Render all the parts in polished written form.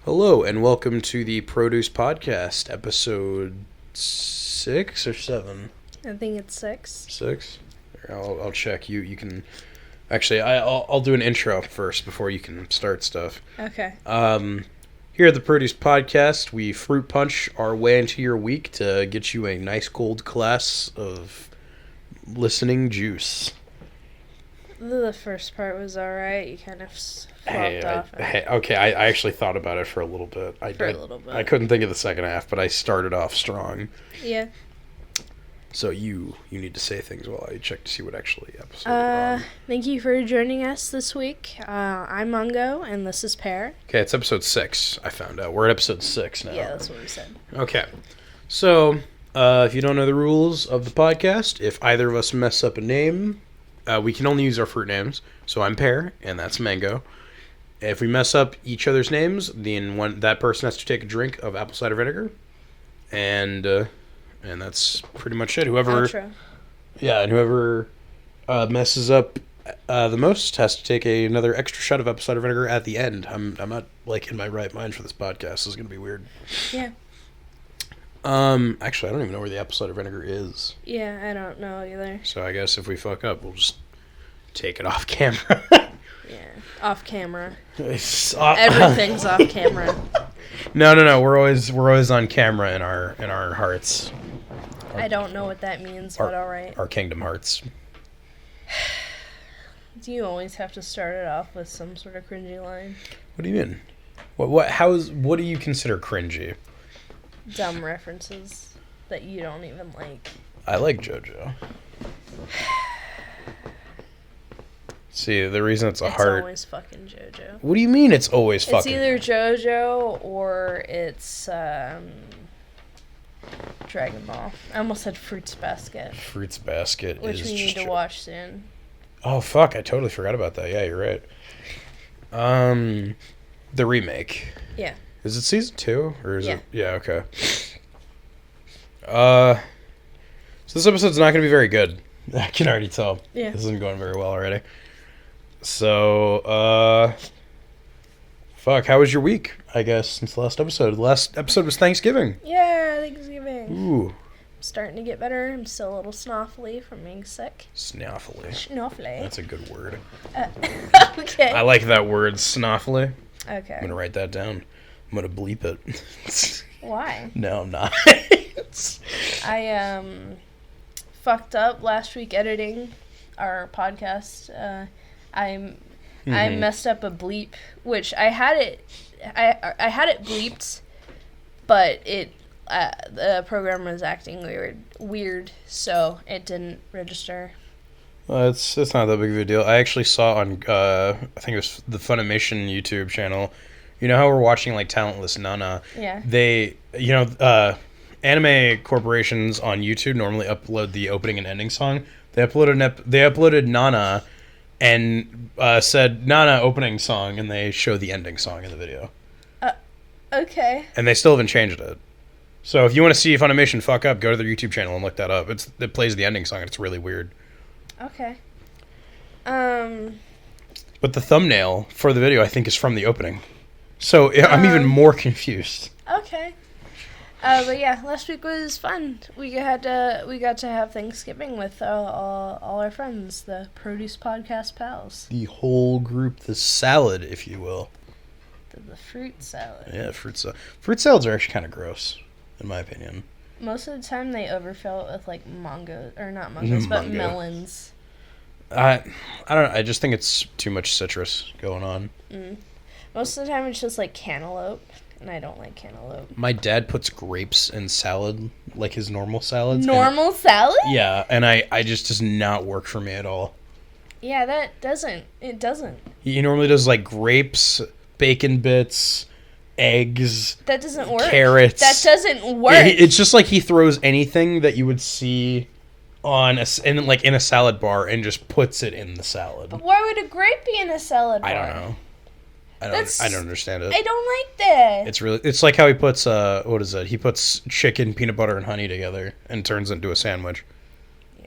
Hello, and welcome to the ProducePodcast, episode 6 or 7? I think it's 6. 6? I'll check. You can... Actually, I'll do an intro first before you can start stuff. Okay. Here at the Produce Podcast, we fruit punch our way into your week to get you a nice cold glass of listening juice. The first part was alright. You kind of flopped off. Okay, I actually thought about it for a little bit. A little bit. I couldn't think of the second half, but I started off strong. Yeah. So you need to say things while I check to see what actually episode we're on. Thank you for joining us this week. I'm Mungo, and this is Pear. Okay, it's episode 6, I found out. We're at episode 6 now. Yeah, that's what we said. Okay. So, if you don't know the rules of the podcast, if either of us mess up a name, we can only use our fruit names. So I'm Pear, and that's Mango. If we mess up each other's names, then that person has to take a drink of apple cider vinegar. And that's pretty much it. Outro. Yeah, and whoever messes up the most has to take another extra shot of apple cider vinegar at the end. I'm not in my right mind for this podcast. This is gonna be weird. Yeah. Actually, I don't even know where the apple cider vinegar is. Yeah, I don't know either. So I guess if we fuck up, we'll just take it off camera. Yeah, off camera. Everything's Everything's off camera. No. We're always on camera in our hearts. I don't know what that means, but alright. Our Kingdom Hearts. Do you always have to start it off with some sort of cringy line? What do you mean? What do you consider cringy? Dumb references that you don't even like. I like JoJo. See, the reason it's always fucking JoJo. What do you mean it's always fucking? It's either JoJo or it's Dragon Ball. I almost said Fruits Basket. Fruits Basket which is we need to watch soon. Oh fuck, I totally forgot about that. Yeah, you're right. The remake. Yeah. Is it season 2 or is it? Yeah, okay. So this episode's not going to be very good. I can already tell. Yeah. This isn't going very well already. So, fuck, how was your week, I guess, since the last episode? The last episode was Thanksgiving. Yeah, Thanksgiving. Ooh. I'm starting to get better. I'm still a little snuffly from being sick. Snuffly. That's a good word. Okay. I like that word, snuffly. Okay. I'm going to write that down. I'm going to bleep it. Why? No, I'm not. I fucked up last week editing our podcast. I messed up a bleep, which I had it bleeped, but the program was acting weird, so it didn't register. It's not that big of a deal. I actually saw on I think it was the Funimation YouTube channel. You know how we're watching Talentless Nana? Yeah. They, anime corporations on YouTube normally upload the opening and ending song. They uploaded Nana and said Nana opening song, and they show the ending song in the video. Okay. And they still haven't changed it. So if you want to see Funimation fuck up, go to their YouTube channel and look that up. It plays the ending song, and it's really weird. Okay. But the thumbnail for the video, I think, is from the opening. So I'm even more confused. Okay. But yeah, last week was fun. We got to have Thanksgiving with all our friends, the Produce Podcast pals. The whole group, the salad, if you will. The fruit salad. Yeah, fruit salad. Fruit salads are actually kind of gross, in my opinion. Most of the time, they overfill it with not melons. I don't know. I just think it's too much citrus going on. Most of the time, it's just cantaloupe, and I don't like cantaloupe. My dad puts grapes in salad, like his normal salads. Normal salad? Yeah, and I just does not work for me at all. Yeah, it doesn't. He normally does grapes, bacon bits, eggs. That doesn't work. Carrots. That doesn't work. It's just he throws anything that you would see in a salad bar and just puts it in the salad. But why would a grape be in a salad bar? I don't know. I don't understand it. I don't like that. It's like how he puts what is it? He puts chicken, peanut butter, and honey together and turns it into a sandwich. Yeah,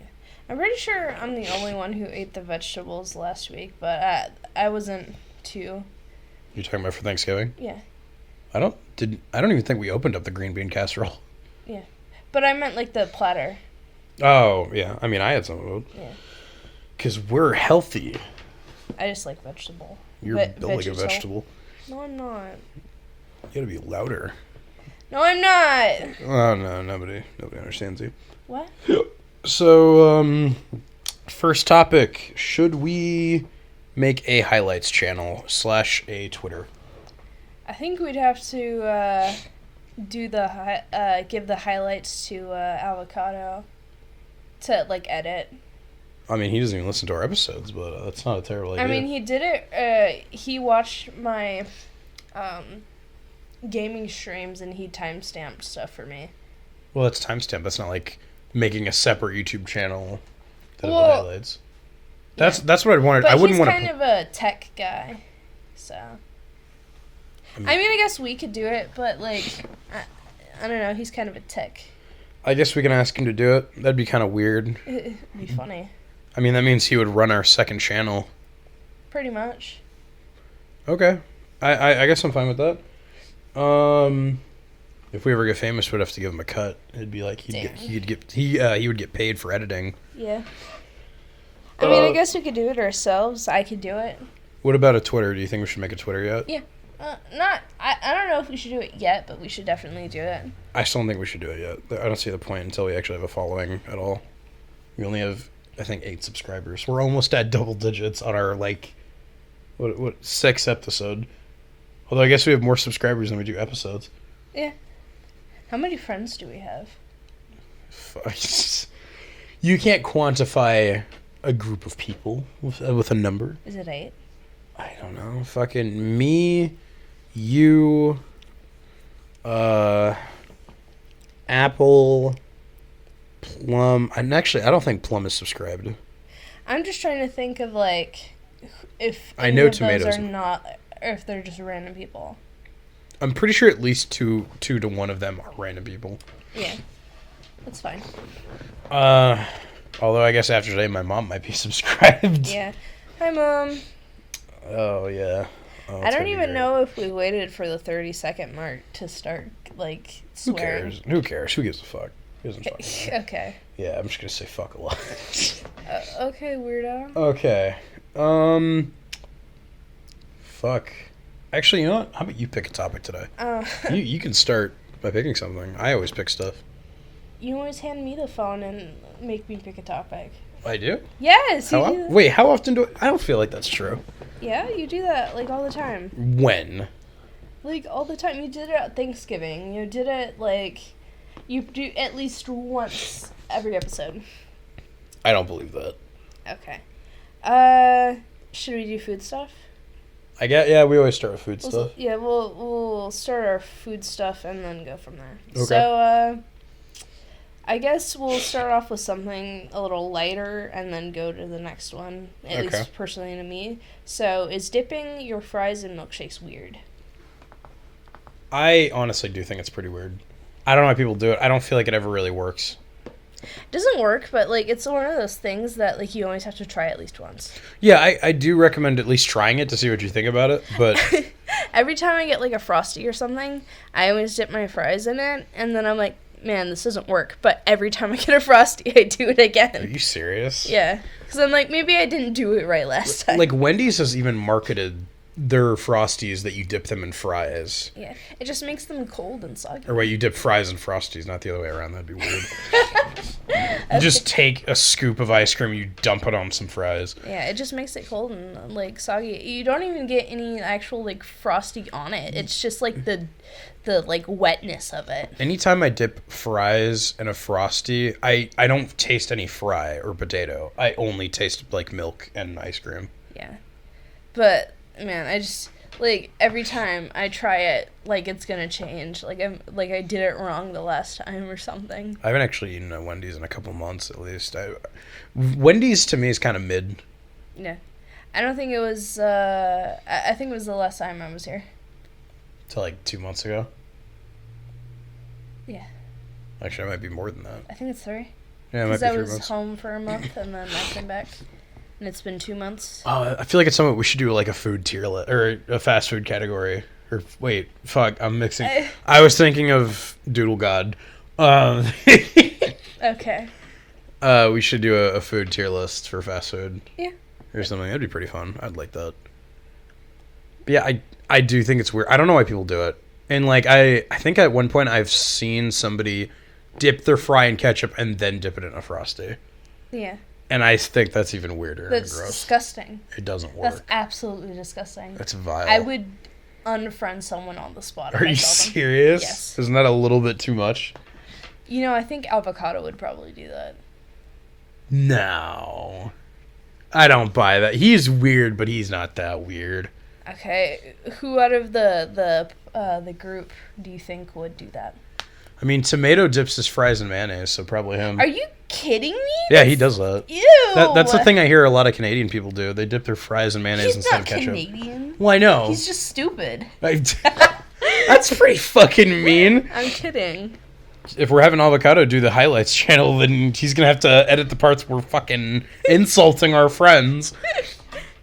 I'm pretty sure I'm the only one who ate the vegetables last week, but I wasn't too. You're talking about for Thanksgiving? Yeah. I don't even think we opened up the green bean casserole. Yeah. But I meant like the platter. Oh, yeah. I mean, I had some of it. Yeah. Because we're healthy. I just like vegetable. You're built like a vegetable. No, I'm not. You gotta be louder. No, I'm not. Oh, no. Nobody understands you. What? So, first topic. Should we make a highlights channel / a Twitter? I think we'd have to give the highlights to Avocado to like edit. I mean, he doesn't even listen to our episodes, but that's not a terrible idea. I mean, he did it. He watched my gaming streams and he timestamped stuff for me. Well, that's timestamp. That's not like making a separate YouTube channel that highlights. That's what I'd want. But I wouldn't want to. He's kind of a tech guy, so. I mean, I guess we could do it, but like, I don't know. He's kind of a tech. I guess we can ask him to do it. That'd be kind of weird. It'd be funny. I mean, that means he would run our second channel. Pretty much. Okay, I guess I'm fine with that. If we ever get famous, we'd have to give him a cut. It'd be like he would get paid for editing. Yeah. I mean, I guess we could do it ourselves. I could do it. What about a Twitter? Do you think we should make a Twitter yet? Yeah. I don't know if we should do it yet, but we should definitely do it. I still don't think we should do it yet. I don't see the point until we actually have a following at all. We only have, I think, 8 subscribers. We're almost at double digits on our, like, what 6th episode. Although I guess we have more subscribers than we do episodes. Yeah. How many friends do we have? You can't quantify a group of people with a number. Is it 8? I don't know. Fucking me, you, Apple, Plum. And actually, I don't think Plum is subscribed. I'm just trying to think of like if I know of Tomatoes those are not, or if they're just random people. I'm pretty sure at least two to one of them are random people. Yeah, that's fine. Although I guess after today, my mom might be subscribed. Yeah. Hi, Mom. Oh yeah. Oh, I don't even know if we waited for the 30-second mark to start like swearing. Who cares? Who gives a fuck? Who doesn't fucking know? Okay. Yeah, I'm just gonna say fuck a lot. Okay, weirdo. Okay. Fuck. Actually, you know what? How about you pick a topic today? You can start by picking something. I always pick stuff. You always hand me the phone and make me pick a topic. I do? Yes. Wait, how often do I don't feel like that's true. Yeah, you do that like all the time. When? Like all the time. You did it at Thanksgiving. You did it like you do at least once every episode. I don't believe that. Okay. Should we do food stuff? Yeah, we always start with food stuff. Yeah, we'll start our food stuff and then go from there. Okay. So, I guess we'll start off with something a little lighter and then go to the next one, at least personally to me. So, is dipping your fries in milkshakes weird? I honestly do think it's pretty weird. I don't know why people do it. I don't feel like it ever really works. It doesn't work, but like it's one of those things that like you always have to try at least once. Yeah, I do recommend at least trying it to see what you think about it, but every time I get like a Frosty or something, I always dip my fries in it, and then I'm like, man, this doesn't work. But every time I get a Frosty, I do it again. Are you serious? Yeah, because I'm like, maybe I didn't do it right last time. Like Wendy's has even marketed their Frosties that you dip them in fries. Yeah, it just makes them cold and soggy. Or wait, you dip fries in Frosties, not the other way around. That'd be weird. You just take a scoop of ice cream, you dump it on some fries. Yeah, it just makes it cold and like soggy. You don't even get any actual like Frosty on it. It's just like the like wetness of it. Anytime I dip fries in a Frosty, I don't taste any fry or potato. I only taste like milk and ice cream. Yeah, but man, I just like every time I try it, like it's gonna change. Like I did it wrong the last time or something. I haven't actually eaten at Wendy's in a couple months at least. Wendy's to me is kind of mid. Yeah, I don't think it was. I think it was the last time I was here. To like 2 months ago. Yeah. Actually, it might be more than that. I think it's 3. Yeah, it might be 3 months. Because I was home for a month and then I came back. And it's been 2 months. I feel like it's something we should do, like a food tier list or a fast food category. Or wait, fuck, I'm mixing. I was thinking of Doodle God. Okay. We should do a food tier list for fast food. Yeah. Or something. That'd be pretty fun. I'd like that. But yeah, I do think it's weird. I don't know why people do it. And like I think at one point I've seen somebody dip their fry in ketchup and then dip it in a Frosty. Yeah. And I think that's even weirder That's and gross. Disgusting. It doesn't work. That's absolutely disgusting. That's vile. I would unfriend someone on the spot. Are you serious? Yes. Isn't that a little bit too much? You know, I think avocado would probably do that. No. I don't buy that. He's weird, but he's not that weird. Okay, who out of the group do you think would do that? I mean, Tomato dips his fries in mayonnaise, so probably him. Are you kidding me? Yeah, he does that. Ew! That's the thing I hear a lot of Canadian people do. They dip their fries in mayonnaise instead of ketchup. He's not Canadian. Well, I know. He's just stupid. That's pretty fucking mean. I'm kidding. If we're having Avocado do the highlights channel, then he's going to have to edit the parts we're fucking insulting our friends.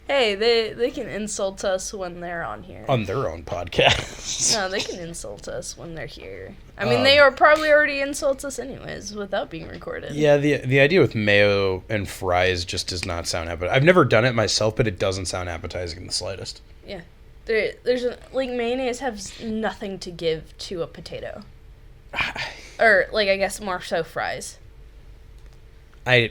Hey, they can insult us when they're on here. On their own podcast. No, they can insult us when they're here. I mean, they are probably already insults us anyways without being recorded. Yeah, the idea with mayo and fries just does not sound appetizing. I've never done it myself, but it doesn't sound appetizing in the slightest. Yeah. Like, mayonnaise has nothing to give to a potato. Or, like, I guess more so fries. I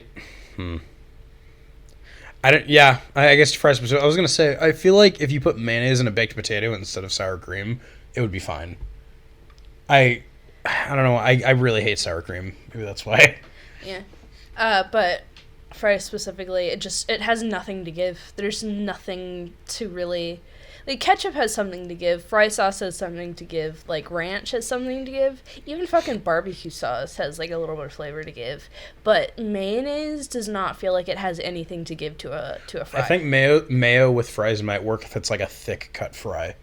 guess fries. I was gonna say, I feel like if you put mayonnaise in a baked potato instead of sour cream, it would be fine. I don't know. I really hate sour cream. Maybe that's why. Yeah. But fries specifically, it has nothing to give. There's nothing to really... Like, ketchup has something to give. Fry sauce has something to give. Like, ranch has something to give. Even fucking barbecue sauce has, like, a little bit of flavor to give. But mayonnaise does not feel like it has anything to give to a fry. I think mayo with fries might work if it's, like, a thick cut fry.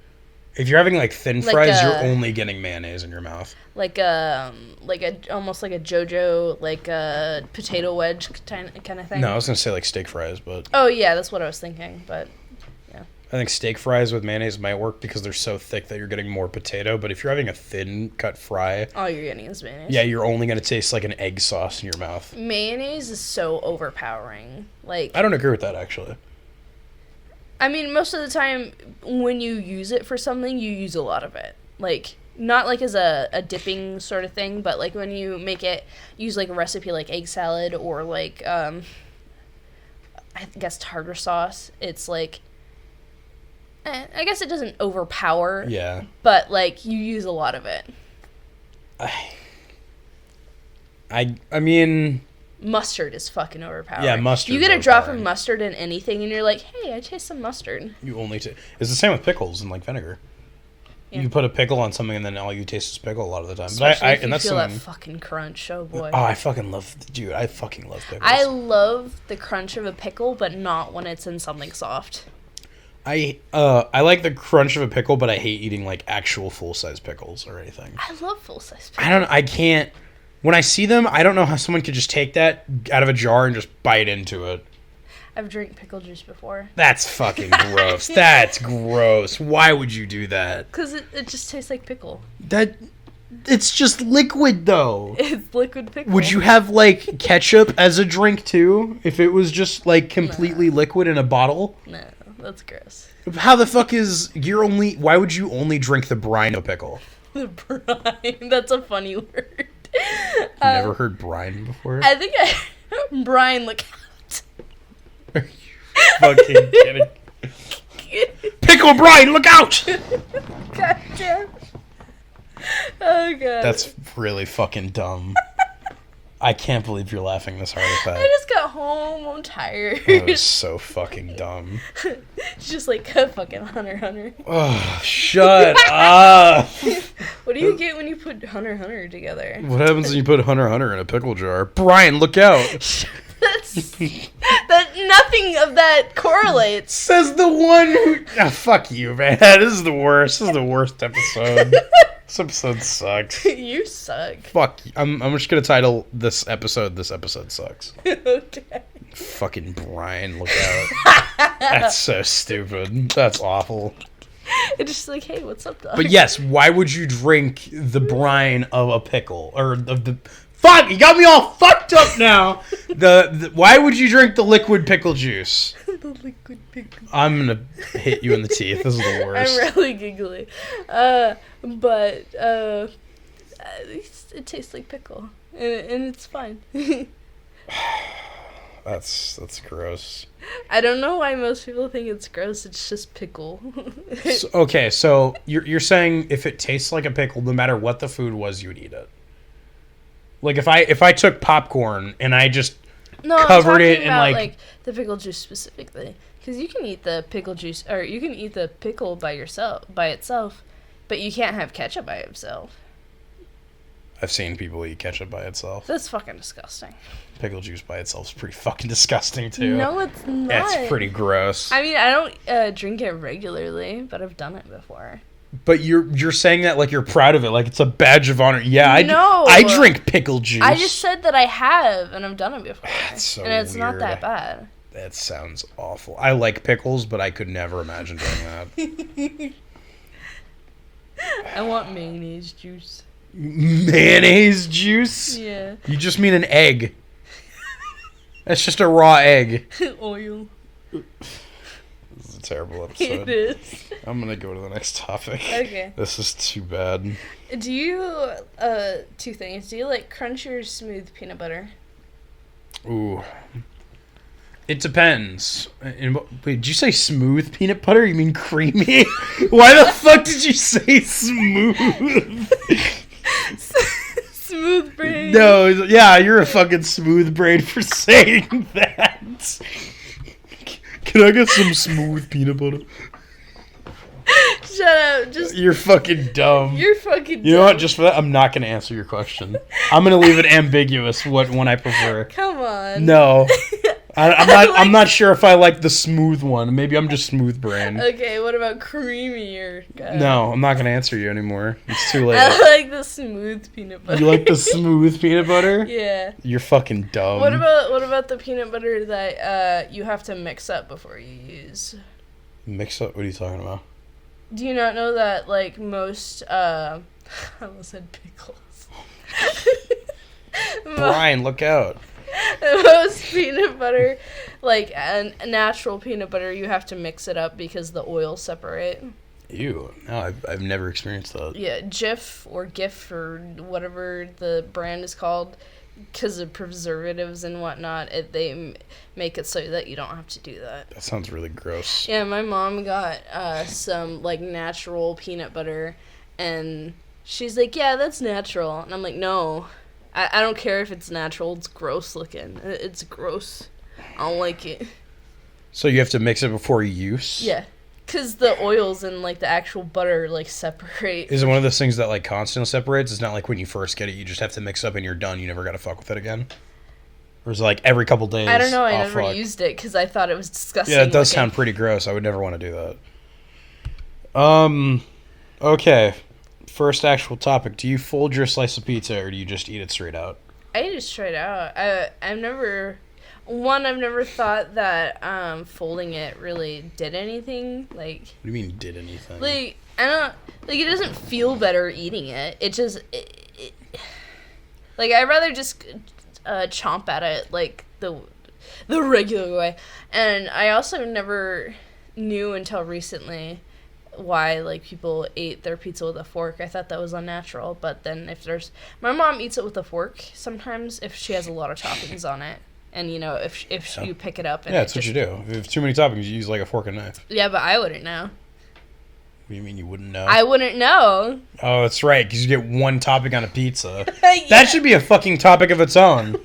If you're having, like, thin fries, you're only getting mayonnaise in your mouth. Like almost like a JoJo, like a potato wedge kind of thing. No, I was gonna say, like, steak fries, but... Oh, yeah, that's what I was thinking, but... I think steak fries with mayonnaise might work because they're so thick that you're getting more potato. But if you're having a thin cut fry... all you're getting is mayonnaise. Yeah, you're only going to taste like an egg sauce in your mouth. Mayonnaise is so overpowering. Like, I don't agree with that, actually. I mean, most of the time, when you use it for something, you use a lot of it. Like, not like as a dipping sort of thing, but like when you use like a recipe like egg salad or like, I guess tartar sauce, it's like... I guess it doesn't overpower. Yeah. But, like, you use a lot of it. I mean... Mustard is fucking overpowering. Yeah, mustard. You get a drop of mustard in anything, and you're like, hey, I taste some mustard. You only taste... It's the same with pickles and, like, vinegar. Yeah. You put a pickle on something, and then all you taste is pickle a lot of the time. Especially if you feel that fucking crunch. Oh, boy. Oh, I fucking love... Dude, I fucking love pickles. I love the crunch of a pickle, but not when it's in something soft. I like the crunch of a pickle, but I hate eating like actual full-size pickles or anything. I love full-size pickles. I can't. When I see them, I don't know how someone could just take that out of a jar and just bite into it. I've drank pickle juice before. That's fucking gross. That's gross. Why would you do that? Because it just tastes like pickle. It's just liquid, though. It's liquid pickle. Would you have, like, ketchup as a drink, too? If it was just, like, completely liquid in a bottle? No. That's gross. How the fuck why would you only drink the brine of pickle? The brine. That's a funny word. Never heard brine before? I think brine, look out. Are you fucking kidding? Pickle brine, look out! Gotcha. Oh, God. That's really fucking dumb. I can't believe you're laughing this hard at that. I just got home. I'm tired. That was so fucking dumb. It's just like fucking Hunter. Oh, shut up. What do you get when you put Hunter together? What happens when you put Hunter in a pickle jar? Brian, look out. that nothing of that correlates. Says the one who... Oh, fuck you, man. This is the worst. This is the worst episode. This episode sucks. You suck. Fuck you. I'm just gonna title this episode Sucks. Okay. Fucking Brian, look out. That's so stupid. That's awful. It's just like, hey, what's up, dog? But yes, why would you drink the brine of a pickle or of the? Fuck! You got me all fucked up now. Why would you drink the liquid pickle juice? The liquid pickle. I'm gonna hit you in the teeth. This is the worst. I'm really giggly, but it tastes like pickle, and it's fine. That's gross. I don't know why most people think it's gross. It's just pickle. So you're saying if it tastes like a pickle, no matter what the food was, you would eat it. Like if I took popcorn and I just covered it in like the pickle juice specifically, because you can eat the pickle juice or you can eat the pickle by itself, but you can't have ketchup by itself. I've seen people eat ketchup by itself. That's fucking disgusting. Pickle juice by itself is pretty fucking disgusting too. No, it's not. It's pretty gross. I mean, I don't drink it regularly, but I've done it before. But you're saying that like you're proud of it, like it's a badge of honor. Yeah, no, I drink pickle juice. I just said that I have, and I've done it before. That's so and it's weird. not that bad. That sounds awful. I like pickles, but I could never imagine doing that. I want mayonnaise juice. Mayonnaise juice? Yeah. You just mean an egg. That's just a raw egg. Oil. This is a terrible episode. It is. I'm gonna go to the next topic. Okay. This is too bad. Do you, two things. Do you like crunchy or smooth peanut butter? Ooh. It depends. Wait, did you say smooth peanut butter? You mean creamy? Why the fuck did you say smooth? Smooth brain. No, yeah, you're a fucking smooth brain for saying that. Can I get some smooth peanut butter? Shut up. Just You're fucking dumb. You're fucking dumb. You know what? Just for that, I'm not going to answer your question. I'm going to leave it ambiguous what one I prefer. Come on. No. I'm not sure if I like the smooth one. Maybe I'm just smooth brain. Okay, what about creamy or... No, I'm not going to answer you anymore. It's too late. I like the smooth peanut butter. You like the smooth peanut butter? Yeah. You're fucking dumb. What about the peanut butter that you have to mix up before you use? Mix up? What are you talking about? Do you not know that, like, most, I almost said pickles. Brian, look out. Most peanut butter, like, a natural peanut butter, you have to mix it up because the oils separate. Ew. No, I've never experienced that. Yeah, Jif or GIF or whatever the brand is called, because of preservatives and whatnot, they make it so that you don't have to do that. That sounds really gross. Yeah, my mom got some, like, natural peanut butter, and she's like, yeah, that's natural. And I'm like, no, I don't care if it's natural. It's gross looking. It's gross. I don't like it. So you have to mix it before use? Yeah, because the oils and, like, the actual butter, like, separate. Is it one of those things that, like, constantly separates? It's not like when you first get it, you just have to mix up and you're done. You never got to fuck with it again? Or is it, like, every couple days? I don't know. I oh, never used it because I thought it was disgusting. Yeah, it does sound pretty gross. I would never want to do that. Okay. First actual topic. Do you fold your slice of pizza or do you just eat it straight out? I eat it straight out. I've never thought that folding it really did anything. Like, What do you mean did anything? Like, I don't, like, it doesn't feel better eating it. It just, like, I'd rather just chomp at it, like, the regular way. And I also never knew until recently why, like, people ate their pizza with a fork. I thought that was unnatural. But then my mom eats it with a fork sometimes if she has a lot of toppings on it. And, you know, if you pick it up. And that's what you do. If you have too many toppings, you use, like, a fork and knife. Yeah, but I wouldn't know. What do you mean you wouldn't know? I wouldn't know. Oh, that's right, because you get one topping on a pizza. Yeah. That should be a fucking topic of its own.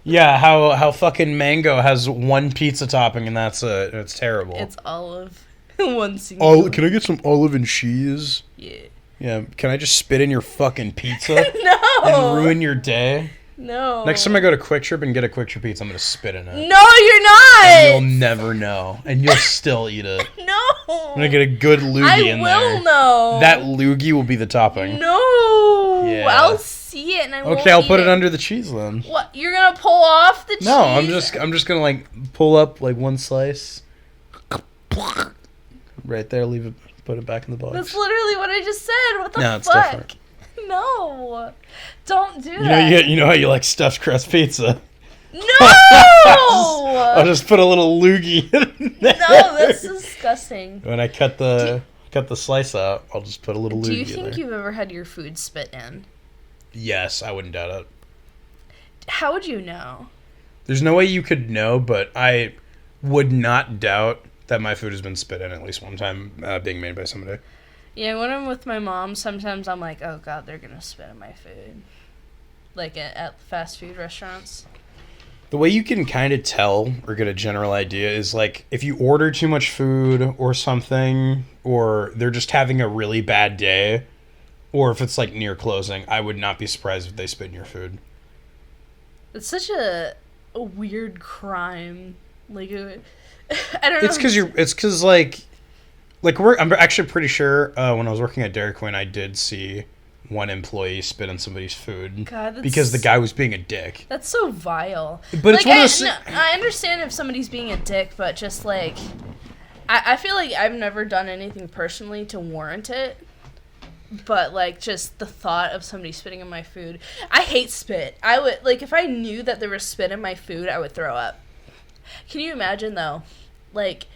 Yeah, how fucking mango has one pizza topping and that's it. It's terrible. It's olive. One single. Can I get some olive and cheese? Yeah. Yeah, can I just spit in your fucking pizza? No. And ruin your day? No. Next time I go to Quick Trip and get a Quick Trip pizza, I'm going to spit in it. No, you're not. And you'll never know. And you'll still eat it. No. I'm going to get a good loogie in there. I will know. That loogie will be the topping. No. Yeah. I'll see it and I won't Okay, I'll put eat it under the cheese then. What? You're going to pull off the cheese? No, I'm just going to, like, pull up, like, one slice. Right there, put put it back in the box. That's literally what I just said. What the No, it's fuck? different. No. Don't do that. You know how you like stuffed crust pizza? No! I'll just put a little loogie in there. No, that's disgusting. When I cut the slice out, I'll just put a little loogie in there. Do you think you've ever had your food spit in? Yes, I wouldn't doubt it. How would you know? There's no way you could know, but I would not doubt that my food has been spit in at least one time being made by somebody. Yeah, when I'm with my mom, sometimes I'm like, oh god, they're gonna spit in my food. Like at fast food restaurants. The way you can kind of tell or get a general idea is like if you order too much food or something, or they're just having a really bad day, or if it's like near closing, I would not be surprised if they spit in your food. It's such a weird crime. Like, I don't know. It's because like I'm actually pretty sure when I was working at Dairy Queen, I did see one employee spit on somebody's food because the guy was being a dick. That's so vile. But it's one of those. I understand if somebody's being a dick, but just like, I feel like I've never done anything personally to warrant it. But like, just the thought of somebody spitting in my food, I hate spit. I would like if I knew that there was spit in my food, I would throw up. Can you imagine though, like?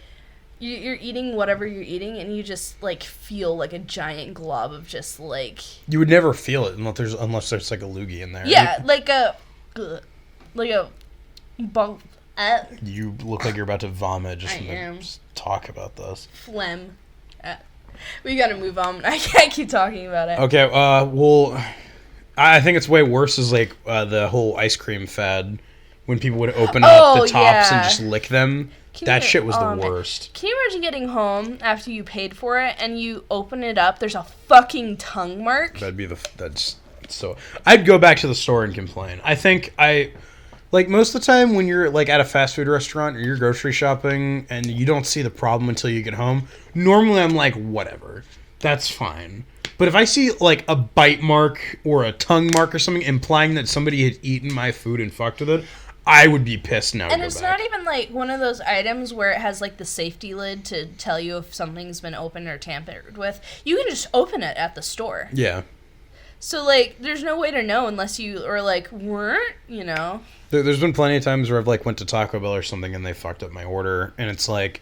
You're eating whatever you're eating, and you just, like, feel like a giant glob of just, like... You would never feel it unless there's like, a loogie in there. Yeah, like a bump. You look like you're about to vomit just talk about this. Phlegm. We gotta move on. I can't keep talking about it. Okay, well, I think it's way worse is, like, the whole ice cream fad. When people would open up the tops and just lick them. Shit was the worst. Can you imagine getting home after you paid for it and you open it up, there's a fucking tongue mark? That's so... I'd go back to the store and complain. I think like, most of the time when you're, like, at a fast food restaurant or you're grocery shopping and you don't see the problem until you get home, normally I'm like, whatever. That's fine. But if I see, like, a bite mark or a tongue mark or something implying that somebody had eaten my food and fucked with it, I would be pissed now. And it's not even like one of those items where it has like the safety lid to tell you if something's been opened or tampered with. You can just open it at the store. Yeah. So like, there's no way to know unless you are like, weren't, you know. There's been plenty of times where I've like went to Taco Bell or something and they fucked up my order, and it's like,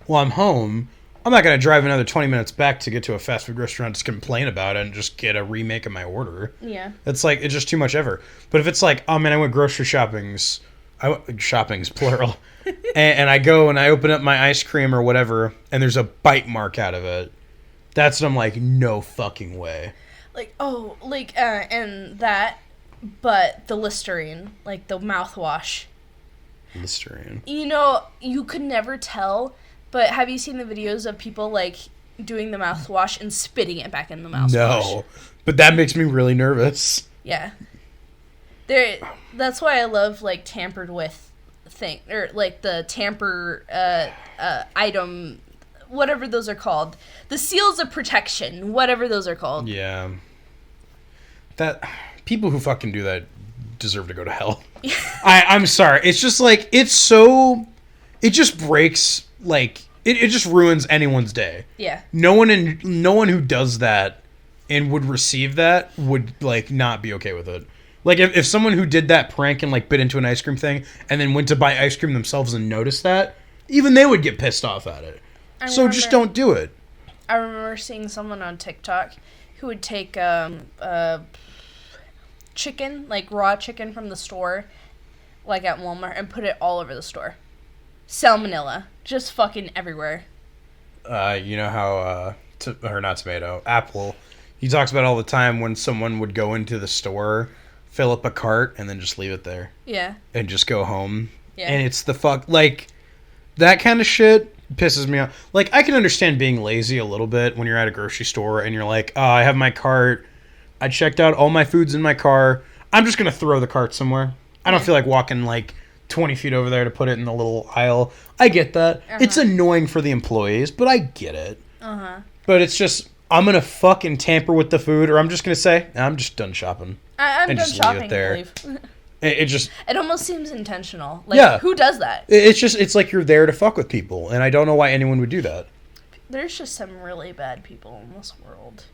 well, I'm home. I'm not gonna drive another 20 minutes back to get to a fast food restaurant to complain about it and just get a remake of my order. Yeah. It's like it's just too much ever. But if it's like, oh man, I went grocery shopping's plural, and I go and I open up my ice cream or whatever, and there's a bite mark out of it. That's when I'm like, no fucking way. Like, and that, but the Listerine, like the mouthwash. Listerine. You know, you could never tell, but have you seen the videos of people like doing the mouthwash and spitting it back in the mouthwash? No, but that makes me really nervous. Yeah. That's why I love like tampered with thing or like the tamper item, whatever those are called, the seals of protection, whatever those are called. Yeah. That people who fucking do that deserve to go to hell. I'm sorry. It's just like it just breaks like it just ruins anyone's day. Yeah. No one who does that and would receive that would like not be okay with it. Like, if someone who did that prank and, like, bit into an ice cream thing and then went to buy ice cream themselves and noticed that, even they would get pissed off at it. So just don't do it. I remember seeing someone on TikTok who would take chicken, like raw chicken from the store, like at Walmart, and put it all over the store. Salmonella. Just fucking everywhere. You know how, Apple, he talks about all the time when someone would go into the store, fill up a cart, and then just leave it there. Yeah. And just go home. Yeah. And it's like, that kind of shit pisses me off. Like, I can understand being lazy a little bit when you're at a grocery store and you're like, oh, I have my cart. I checked out all my food's in my car. I'm just going to throw the cart somewhere. I don't feel like walking, like, 20 feet over there to put it in the little aisle. I get that. Uh-huh. It's annoying for the employees, but I get it. Uh-huh. But it's just, I'm going to fucking tamper with the food, or I'm just going to say, I'm just done shopping. I'm done just shopping leave it there. and leave. It almost seems intentional. Like, yeah. Who does that? It's like you're there to fuck with people, and I don't know why anyone would do that. There's just some really bad people in this world.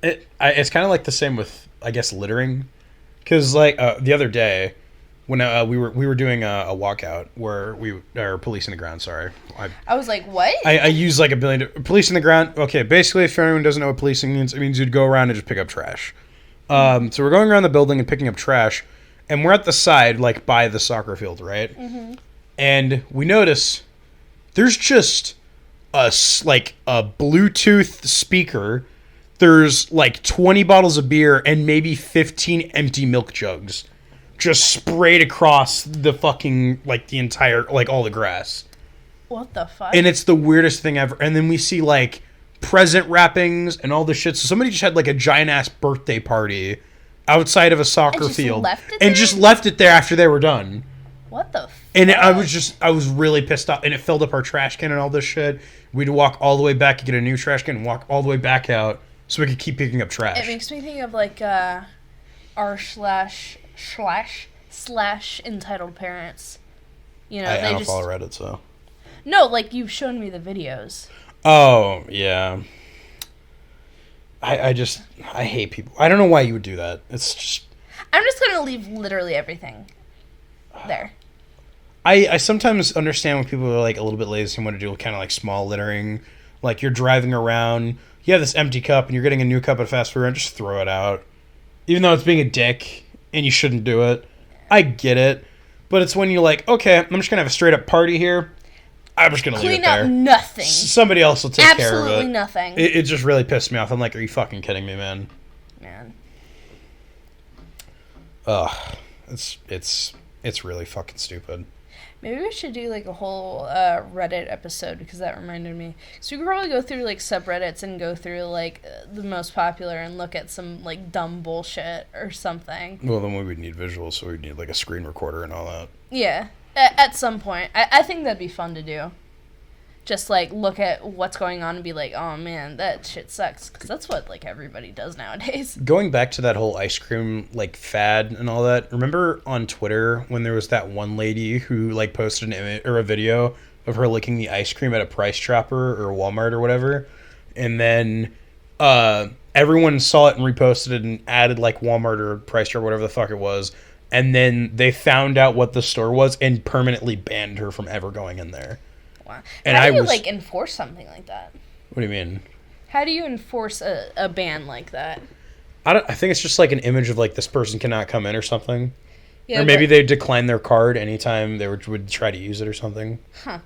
It's kind of like the same with, I guess, littering. Because, like, the other day, when we were doing a walkout where or police in the ground, sorry. I was like, what? I use like a billion... Police in the ground. Okay, basically, if anyone doesn't know what policing means, it means you'd go around and just pick up trash. So we're going around the building and picking up trash, and we're at the side, like, by the soccer field, right? Mm-hmm. And we notice there's just a Bluetooth speaker. There's, like, 20 bottles of beer and maybe 15 empty milk jugs just sprayed across the fucking, like, the entire, like, all the grass. What the fuck? And it's the weirdest thing ever. And then we see, like, present wrappings and all this shit. So somebody just had, like, a giant-ass birthday party outside of a soccer field. Just left it there after they were done. What the fuck? And I was really pissed off. And it filled up our trash can and all this shit. We'd walk all the way back to get a new trash can and walk all the way back out so we could keep picking up trash. It makes me think of, like, / entitled parents. You know, I don't follow Reddit, so. No, like, you've shown me the videos. Oh, yeah. I hate people. I don't know why you would do that. It's just... I'm just going to leave literally everything there. I sometimes understand when people are, like, a little bit lazy and want to do kind of, like, small littering. Like, you're driving around, you have this empty cup, and you're getting a new cup at fast food, and just throw it out. Even though it's being a dick, and you shouldn't do it. I get it. But it's when you're like, okay, I'm just going to have a straight-up party here. I'm just going to leave it there. Clean up nothing. Somebody else will take care of it. Absolutely nothing. It just really pissed me off. I'm like, are you fucking kidding me, man? Man. Ugh. It's really fucking stupid. Maybe we should do, like, a whole Reddit episode, because that reminded me. So we could probably go through, like, subreddits and go through, like, the most popular and look at some, like, dumb bullshit or something. Well, then we would need visuals, so we'd need, like, a screen recorder and all that. Yeah. At some point. I think that'd be fun to do. Just, like, look at what's going on and be like, oh, man, that shit sucks. Because that's what, like, everybody does nowadays. Going back to that whole ice cream, like, fad and all that, remember on Twitter when there was that one lady who, like, posted an image or a video of her licking the ice cream at a Price Chopper or Walmart or whatever? And then everyone saw it and reposted it and added, like, Walmart or Price Chopper, whatever the fuck it was. And then they found out what the store was and permanently banned her from ever going in there. Wow. And how do you, like, enforce something like that? What do you mean? How do you enforce a ban like that? I think it's just, like, an image of, like, this person cannot come in or something. Yeah, or maybe they decline their card anytime they would try to use it or something. Huh.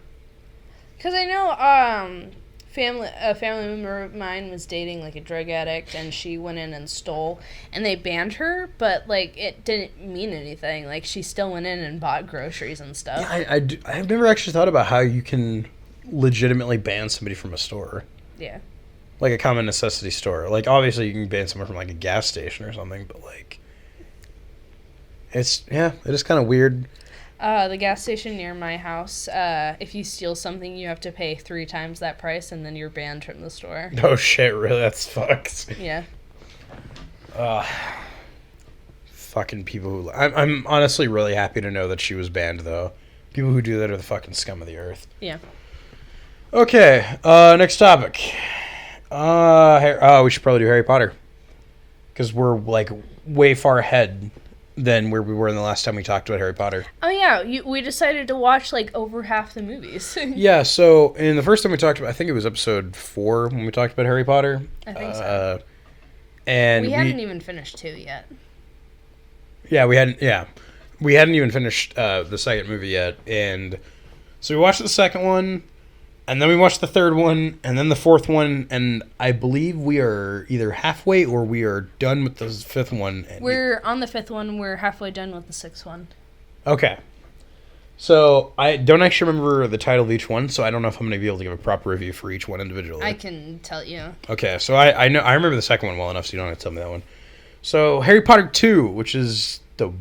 Because I know a family member of mine was dating, like, a drug addict, and she went in and stole, and they banned her, but, like, it didn't mean anything. Like, she still went in and bought groceries and stuff. Yeah, I've never actually thought about how you can legitimately ban somebody from a store. Yeah. Like a common necessity store. Like, obviously you can ban someone from, like, a gas station or something, but, like, it is kind of weird. The gas station near my house, if you steal something, you have to pay 3 times that price, and then you're banned from the store. Oh, shit, really? That's fucked. Yeah. Fucking people who... I'm honestly really happy to know that she was banned, though. People who do that are the fucking scum of the earth. Yeah. Okay, next topic. We should probably do Harry Potter. Because we're, like, way far ahead than where we were in the last time we talked about Harry Potter. Oh, yeah. We decided to watch, like, over half the movies. Yeah, so in the first time we talked about... I think it was episode 4 when we talked about Harry Potter. I think so. And we hadn't even finished 2 yet. Yeah, we hadn't even finished the second movie yet. And so we watched the second one, and then we watched the third one, and then the fourth one, and I believe we are either halfway or we are done with the fifth one. We're on the fifth one. We're halfway done with the sixth one. Okay. So I don't actually remember the title of each one, so I don't know if I'm going to be able to give a proper review for each one individually. I can tell you. Okay, so I remember the second one well enough, so you don't have to tell me that one. So Harry Potter 2, which is the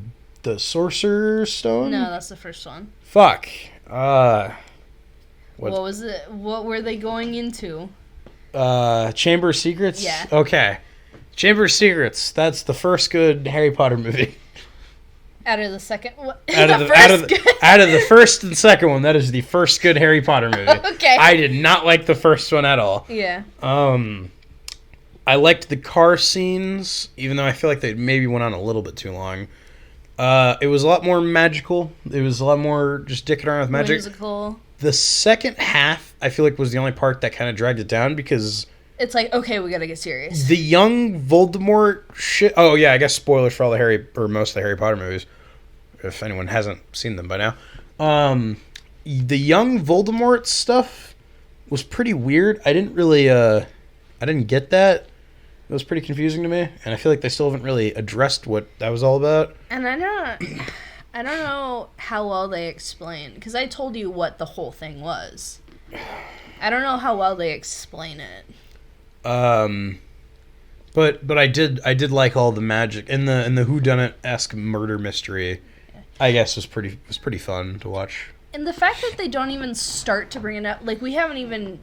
Sorcerer's Stone? No, that's the first one. Fuck. What was it? What were they going into? Chamber of Secrets? Yeah. Okay. Chamber of Secrets. That's the first good Harry Potter movie. Out of the second one? Out of the first and second one, that is the first good Harry Potter movie. Okay. I did not like the first one at all. Yeah. I liked the car scenes, even though I feel like they maybe went on a little bit too long. It was a lot more magical. It was a lot more just dicking around with magic. Whimsical. The second half, I feel like, was the only part that kind of dragged it down because... It's like, okay, we gotta get serious. The young Voldemort shit... Oh, yeah, I guess spoilers for all the most of the Harry Potter movies, if anyone hasn't seen them by now. The young Voldemort stuff was pretty weird. I didn't really... I didn't get that. It was pretty confusing to me, and I feel like they still haven't really addressed what that was all about. And I don't know how well they explain, because I told you what the whole thing was. I don't know how well they explain it. But I did like all the magic and the whodunit-esque murder mystery. I guess was pretty fun to watch. And the fact that they don't even start to bring it up, like we haven't even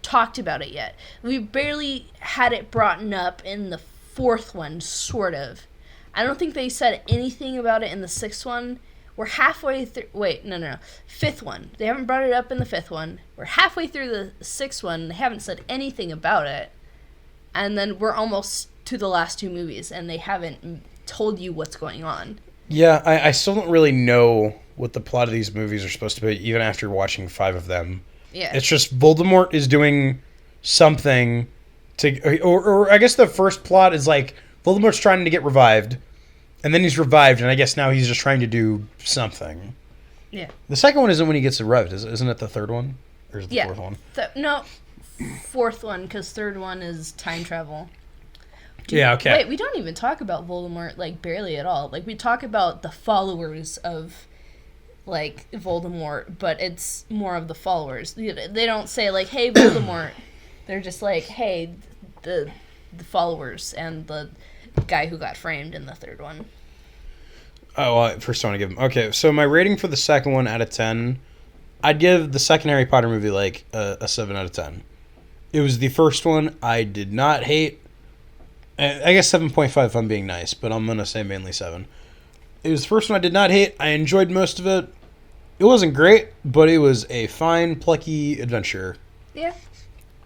talked about it yet. We barely had it brought up in the fourth one, sort of. I don't think they said anything about it in the sixth one. We're halfway through... Wait, no. Fifth one. They haven't brought it up in the fifth one. We're halfway through the sixth one. They haven't said anything about it. And then we're almost to the last two movies, and they haven't told you what's going on. Yeah, I still don't really know what the plot of these movies are supposed to be, even after watching 5 of them. Yeah. It's just Voldemort is doing something to... Or I guess the first plot is like, Voldemort's trying to get revived, and then he's revived, and I guess now he's just trying to do something. Yeah. The second one isn't when he gets revived, isn't it the third one? Or is it the fourth one? No, fourth one, because third one is time travel. Yeah, okay. Wait, we don't even talk about Voldemort, like, barely at all. Like, we talk about the followers of... like Voldemort, but it's more of the followers. They don't say like, "Hey, Voldemort." They're just like, "Hey, the followers and the guy who got framed in the third one." Oh, well, first I want to give him. Okay, so my rating for the second one out of 10, I'd give the second Harry Potter movie like a 7 out of 10. It was the first one I did not hate. I guess 7.5 if I'm being nice, but I'm gonna say mainly 7. It was the first one I did not hate. I enjoyed most of it. It wasn't great, but it was a fine, plucky adventure. Yeah.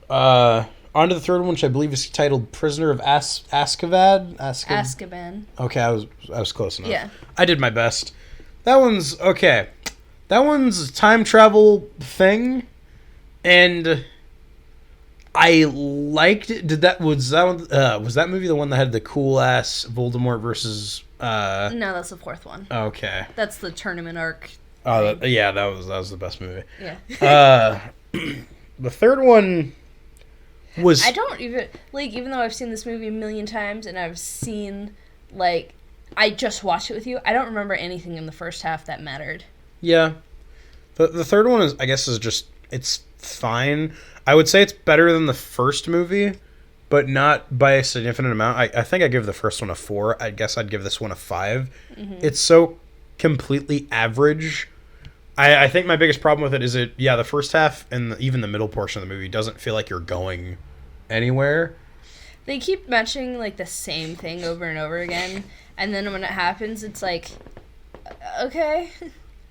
On to the third one, which I believe is titled Prisoner of Azkaban. Azkaban. Okay, I was close enough. Yeah. I did my best. That one's okay. That one's a time travel thing, and I liked it. Was that movie the one that had the cool ass Voldemort versus? No, that's the fourth one. Okay. That's the tournament arc. Oh, yeah, that was the best movie. Yeah. The third one was... I don't even... Like, even though I've seen this movie a million times, and I've seen, like... I just watched it with you, I don't remember anything in the first half that mattered. Yeah. The third one is just... It's fine. I would say it's better than the first movie, but not by a significant amount. I think I give the first one a 4. I guess I'd give this one a 5. Mm-hmm. It's so completely average. I think my biggest problem with it is the first half and even the middle portion of the movie doesn't feel like you're going anywhere. They keep mentioning, like, the same thing over and over again, and then when it happens, it's like, okay.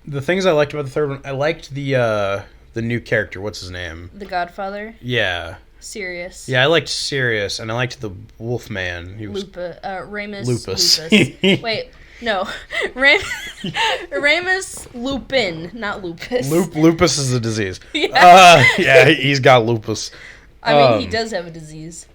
The things I liked about the third one, I liked the new character. What's his name? The Godfather? Yeah. Sirius. Yeah, I liked Sirius, and I liked the Wolfman. He was Remus Lupus. Wait, no. Remus Lupin, not lupus. Lupus is a disease. Yeah. He's got lupus. I mean, he does have a disease.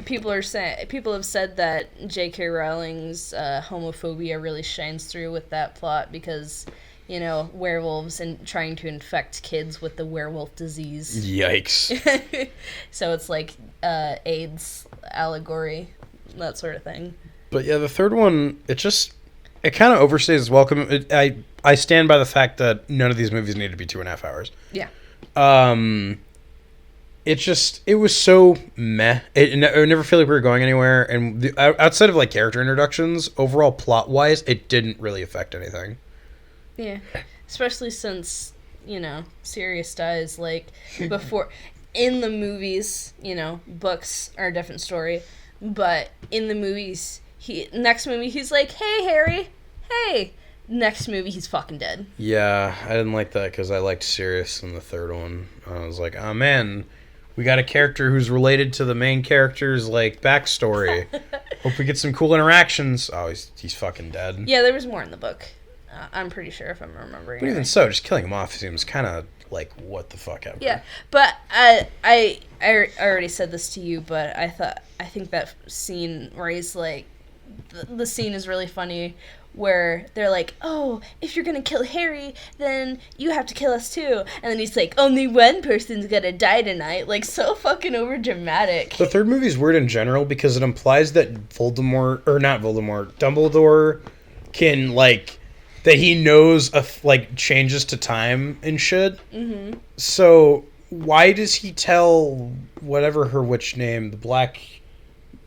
People have said that J.K. Rowling's homophobia really shines through with that plot because, you know, werewolves and trying to infect kids with the werewolf disease. Yikes. So it's like AIDS allegory, that sort of thing. But yeah, the third one, it kind of overstays its welcome. I stand by the fact that none of these movies need to be 2.5 hours. Yeah. It was so meh. I never feel like we were going anywhere. And outside of like character introductions, overall plot wise, it didn't really affect anything. Yeah, especially since, you know, Sirius dies like before. In the movies, you know, books are a different story, but in the movies, next movie he's like, "Hey Harry, hey, next movie he's fucking dead. Yeah, I didn't like that because I liked Sirius in the third one. I was like, oh man, we got a character who's related to the main character's like backstory. Hope we get some cool interactions. Oh, he's fucking dead. Yeah, there was more in the book. I'm pretty sure if I'm remembering. But even so, just killing him off seems kind of like what the fuck ever. Yeah, but I already said this to you, but I think that scene where he's like, the scene is really funny, where they're like, oh, if you're gonna kill Harry, then you have to kill us too. And then he's like, only one person's gonna die tonight. Like, so fucking over dramatic. The third movie's weird in general because it implies that Dumbledore can, like, that he knows of, like, changes to time and shit. Mm-hmm. So why does he tell whatever her witch name, the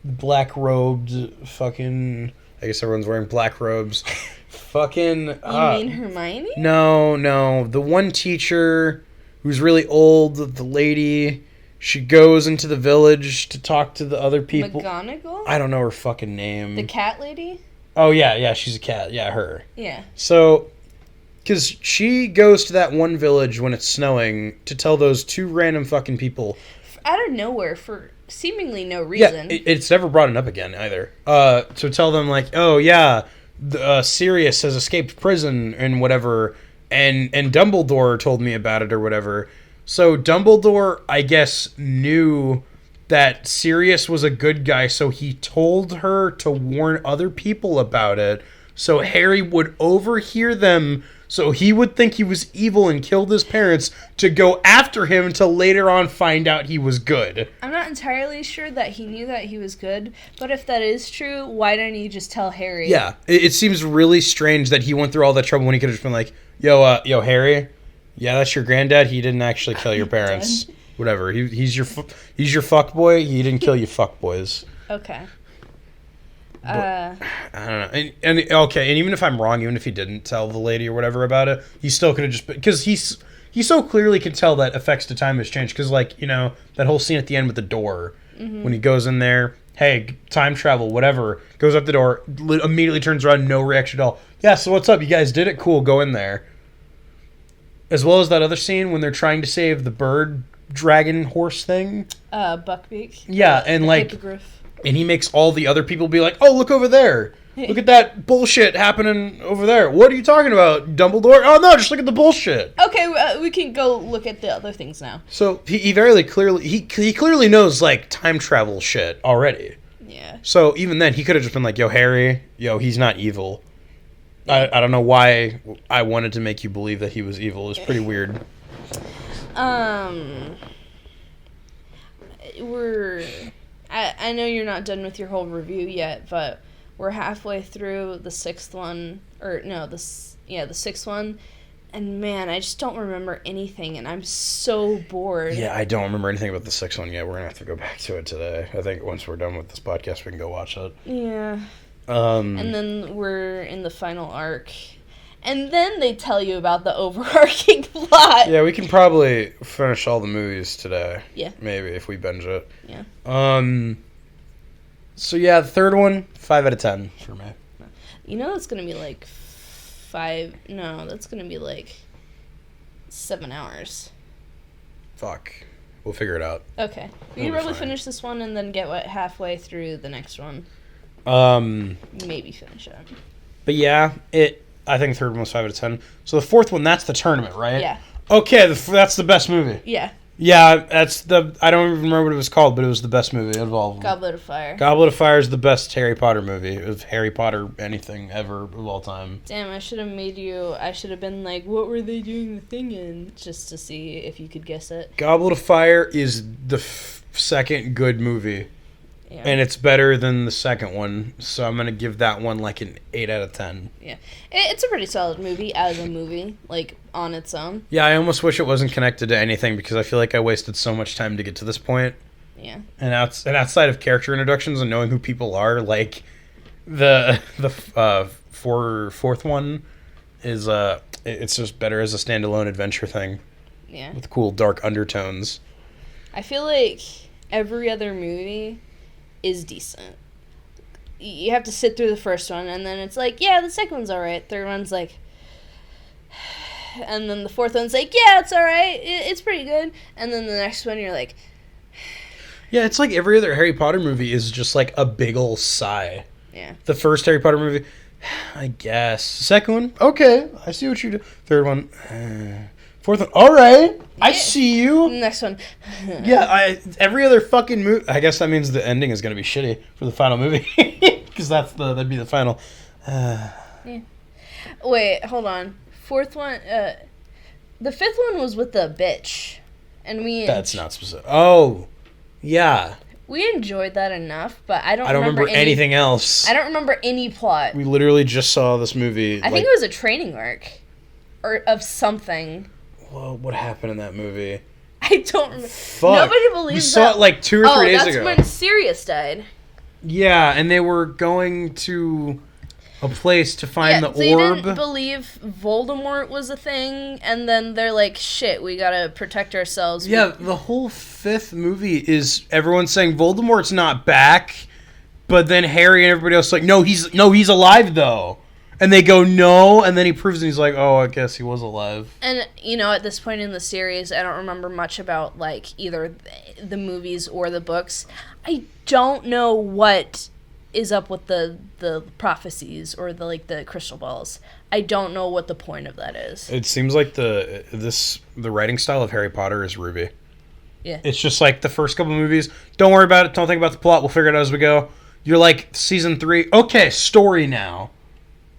black-robed fucking... I guess everyone's wearing black robes. Fucking... You mean Hermione? No. The one teacher who's really old, the lady, she goes into the village to talk to the other people. McGonagall? I don't know her fucking name. The cat lady? Oh, yeah, she's a cat. Yeah, her. Yeah. So, because she goes to that one village when it's snowing to tell those two random fucking people. Out of nowhere, for seemingly no reason. Yeah, it's never brought up again, either. So tell them, like, oh, yeah, Sirius has escaped prison and whatever, and Dumbledore told me about it or whatever. So Dumbledore, I guess, knew that Sirius was a good guy, so he told her to warn other people about it, so Harry would overhear them, so he would think he was evil and killed his parents to go after him to later on find out he was good. I'm not entirely sure that he knew that he was good, but if that is true, why didn't he just tell Harry? Yeah, it seems really strange that he went through all that trouble when he could have just been like, yo, Harry, yeah, that's your granddad, he didn't actually kill your parents. Whatever, he's your fuck boy. He didn't kill you fuck boys. Okay. I don't know. And even if I'm wrong, even if he didn't tell the lady or whatever about it, he still could have just because he so clearly can tell that effects to time has changed. Because that whole scene at the end with the door when he goes in there, hey, time travel, whatever, goes up the door, immediately turns around, no reaction at all. Yeah, so what's up? You guys did it? Cool, go in there. As well as that other scene when they're trying to save the bird dragon horse thing. Buckbeak. Yeah, and like, hippogriff. And he makes all the other people be like, oh, look over there. Look at that bullshit happening over there. What are you talking about, Dumbledore? Oh, no, just look at the bullshit. Okay, we can go look at the other things now. So he very clearly, he clearly knows, like, time travel shit already. Yeah. So even then, he could have just been like, yo, Harry, he's not evil. I don't know why I wanted to make you believe that he was evil. It was pretty weird. I know you're not done with your whole review yet, but we're halfway through the sixth one, the sixth one, and man, I just don't remember anything, and I'm so bored. Yeah, I don't remember anything about the sixth one yet. We're gonna have to go back to it today. I think once we're done with this podcast, we can go watch it. Yeah. And then we're in the final arc. And then they tell you about the overarching plot. Yeah, we can probably finish all the movies today. Yeah. Maybe, if we binge it. Yeah. So, yeah, the third one, 5 out of 10 for me. That's going to be like 7 hours. Fuck. We'll figure it out. Okay. We can probably finish this one and then get halfway through the next one. Maybe finish it. But yeah, I think the third one was 5 out of 10. So the fourth one, that's the tournament, right? Yeah. Okay, that's the best movie. Yeah. Yeah, I don't even remember what it was called, but it was the best movie of all of them. Goblet of Fire. Goblet of Fire is the best Harry Potter movie of Harry Potter anything ever of all time. Damn, I should have been like, what were they doing the thing in? Just to see if you could guess it. Goblet of Fire is the second good movie. Yeah. And it's better than the second one, so I'm going to give that one like an 8 out of 10. Yeah. It's a pretty solid movie as a movie, like, on its own. Yeah, I almost wish it wasn't connected to anything because I feel like I wasted so much time to get to this point. Yeah. And outside of character introductions and knowing who people are, like, the fourth one is, it's just better as a standalone adventure thing. Yeah. With cool dark undertones. I feel like every other movie is decent. you have to sit through the first one, and then it's like, yeah, the second one's alright. Third one's like, and then the fourth one's like, yeah, it's alright. It's pretty good. And then the next one, you're like, yeah, it's like every other Harry Potter movie is just like a big ol' sigh. yeah. The first Harry Potter movie, I guess. Second one, okay, I see what you do. Third one, fourth one, alright, I see you. Next one. Yeah, every other fucking movie. I guess that means the ending is gonna be shitty for the final movie, because that'd be the final. Yeah. Wait, hold on. Fourth one. The fifth one was with the bitch, and That's not specific. Oh, yeah. We enjoyed that enough, but I don't remember anything else. I don't remember any plot. We literally just saw this movie. I think it was a training arc, or of something. Well, what happened in that movie? I don't remember. Fuck. Nobody believes we saw it like 2 or 3 days ago. Oh, that's when Sirius died. Yeah, and they were going to a place to find the orb. They didn't believe Voldemort was a thing, and then they're like, shit, we gotta protect ourselves. Yeah, the whole fifth movie is everyone saying Voldemort's not back, but then Harry and everybody else is like, no, he's alive though. And they go, no, and then he proves it, and he's like, oh, I guess he was alive. And, at this point in the series, I don't remember much about, like, either the movies or the books. I don't know what is up with the prophecies or the crystal balls. I don't know what the point of that is. It seems like the writing style of Harry Potter is Ruby. Yeah. It's just like the first couple movies, don't worry about it, don't think about the plot, we'll figure it out as we go. You're like, season 3, okay, story now.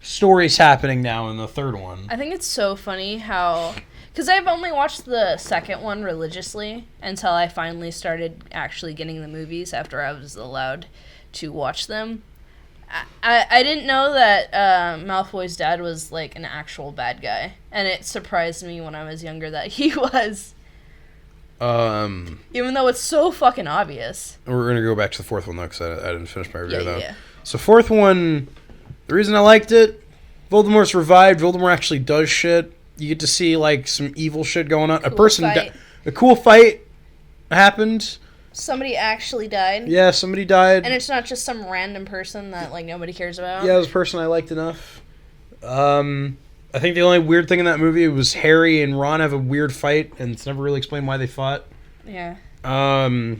Story's happening now in the third one. I think it's so funny how... Because I've only watched the second one religiously until I finally started actually getting the movies after I was allowed to watch them. I didn't know that Malfoy's dad was, like, an actual bad guy. And it surprised me when I was younger that he was. Even though it's so fucking obvious. We're going to go back to the fourth one, though, because I didn't finish my review, though. Yeah. So fourth one, the reason I liked it, Voldemort's revived. Voldemort actually does shit. You get to see, like, some evil shit going on. A cool fight happened. Somebody actually died. Yeah, somebody died. And it's not just some random person that, like, nobody cares about. Yeah, it was a person I liked enough. I think the only weird thing in that movie was Harry and Ron have a weird fight, and it's never really explained why they fought. Yeah. But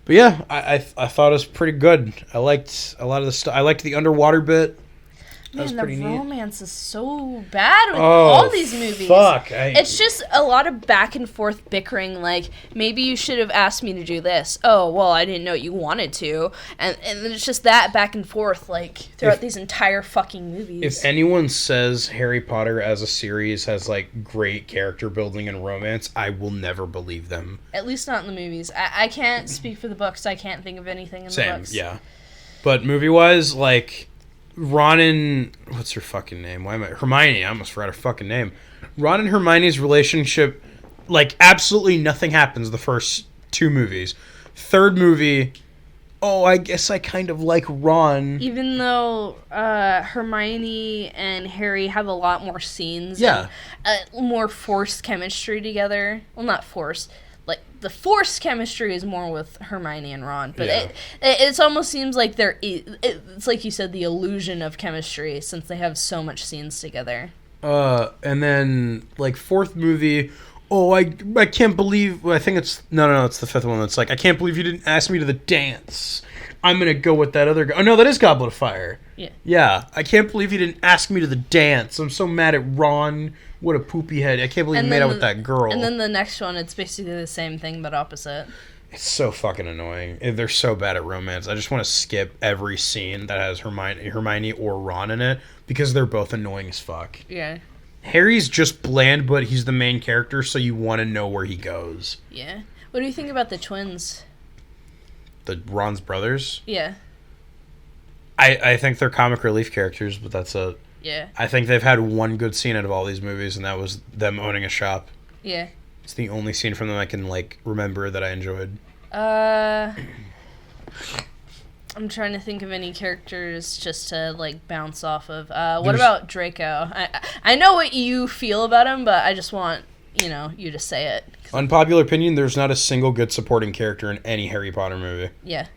yeah, I thought it was pretty good. I liked a lot of the stuff. I liked the underwater bit. Man, the romance is so bad with all these movies. Fuck. It's just a lot of back and forth bickering, like, maybe you should have asked me to do this. Oh, well, I didn't know you wanted to. And it's just that back and forth, like, throughout these entire fucking movies. If anyone says Harry Potter as a series has, like, great character building and romance, I will never believe them. At least not in the movies. I can't speak for the books. I can't think of anything in the books. Same, yeah. But movie-wise, like... Ron and... What's her fucking name? Hermione. I almost forgot her fucking name. Ron and Hermione's relationship, like, absolutely nothing happens the first 2 movies. Third movie, I guess I kind of like Ron. Even though Hermione and Harry have a lot more scenes. Yeah. And, more forced chemistry together. Well, not forced. Like, the forced chemistry is more with Hermione and Ron, but yeah. it almost seems like it's like you said, the illusion of chemistry, since they have so much scenes together. And then, like, fourth movie, I can't believe, I think it's, no, it's the fifth one, it's like, I can't believe you didn't ask me to the dance. I'm gonna go with that other guy. Oh, no, that is Goblet of Fire. Yeah. Yeah, I can't believe you didn't ask me to the dance. I'm so mad at Ron. What a poopy head. I can't believe you made out with that girl. And then the next one, it's basically the same thing, but opposite. It's so fucking annoying. They're so bad at romance. I just want to skip every scene that has Hermione or Ron in it, because they're both annoying as fuck. Yeah. Harry's just bland, but he's the main character, so you want to know where he goes. Yeah. What do you think about the twins? The Ron's brothers? Yeah. I think they're comic relief characters, but that's it. Yeah. I think they've had one good scene out of all these movies, and that was them owning a shop. Yeah. It's the only scene from them I can, like, remember that I enjoyed. I'm trying to think of any characters just to, like, bounce off of. What about Draco? I know what you feel about him, but I just want, you to say it. Unpopular opinion, there's not a single good supporting character in any Harry Potter movie. Yeah.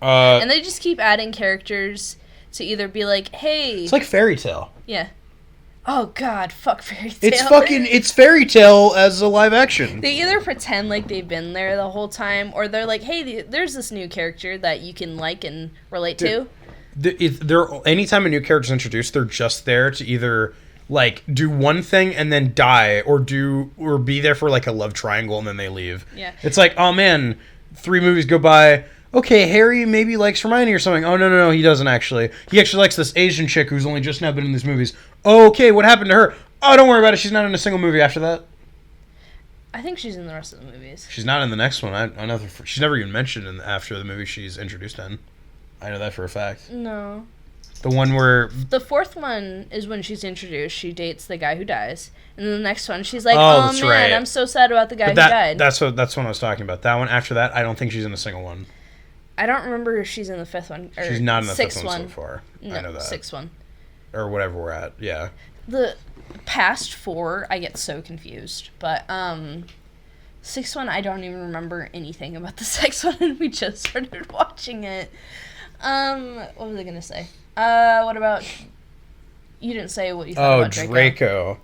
And they just keep adding characters to either be like, hey... It's like Fairy Tail. Yeah. Oh, God, fuck Fairy Tail. It's Fairy Tail as a live action. They either pretend like they've been there the whole time, or they're like, hey, there's this new character that you can like and relate to. Anytime a new character is introduced, they're just there to either... like, do one thing and then die, or be there for, like, a love triangle and then they leave. Yeah. It's like, oh, man, 3 movies go by. Okay, Harry maybe likes Hermione or something. Oh, no, he doesn't actually. He actually likes this Asian chick who's only just now been in these movies. Oh, okay, what happened to her? Oh, don't worry about it. She's not in a single movie after that. I think she's in the rest of the movies. She's not in the next one. I know she's never even mentioned after the movie she's introduced in. I know that for a fact. No. The one where... The 4th one is when she's introduced. She dates the guy who dies. And then the next one, she's like, oh man, right. I'm so sad about the guy who died. That's what I was talking about. That one, after that, I don't think she's in a single one. I don't remember if she's in the 5th one. Or she's not in the 5th one so far. No, I know that. 6th one. Or whatever we're at, yeah. The past 4, I get so confused. But, 6th one, I don't even remember anything about the 6th one, and we just started watching it. What was I gonna say? What about... You didn't say what you thought about Draco. Oh, Draco.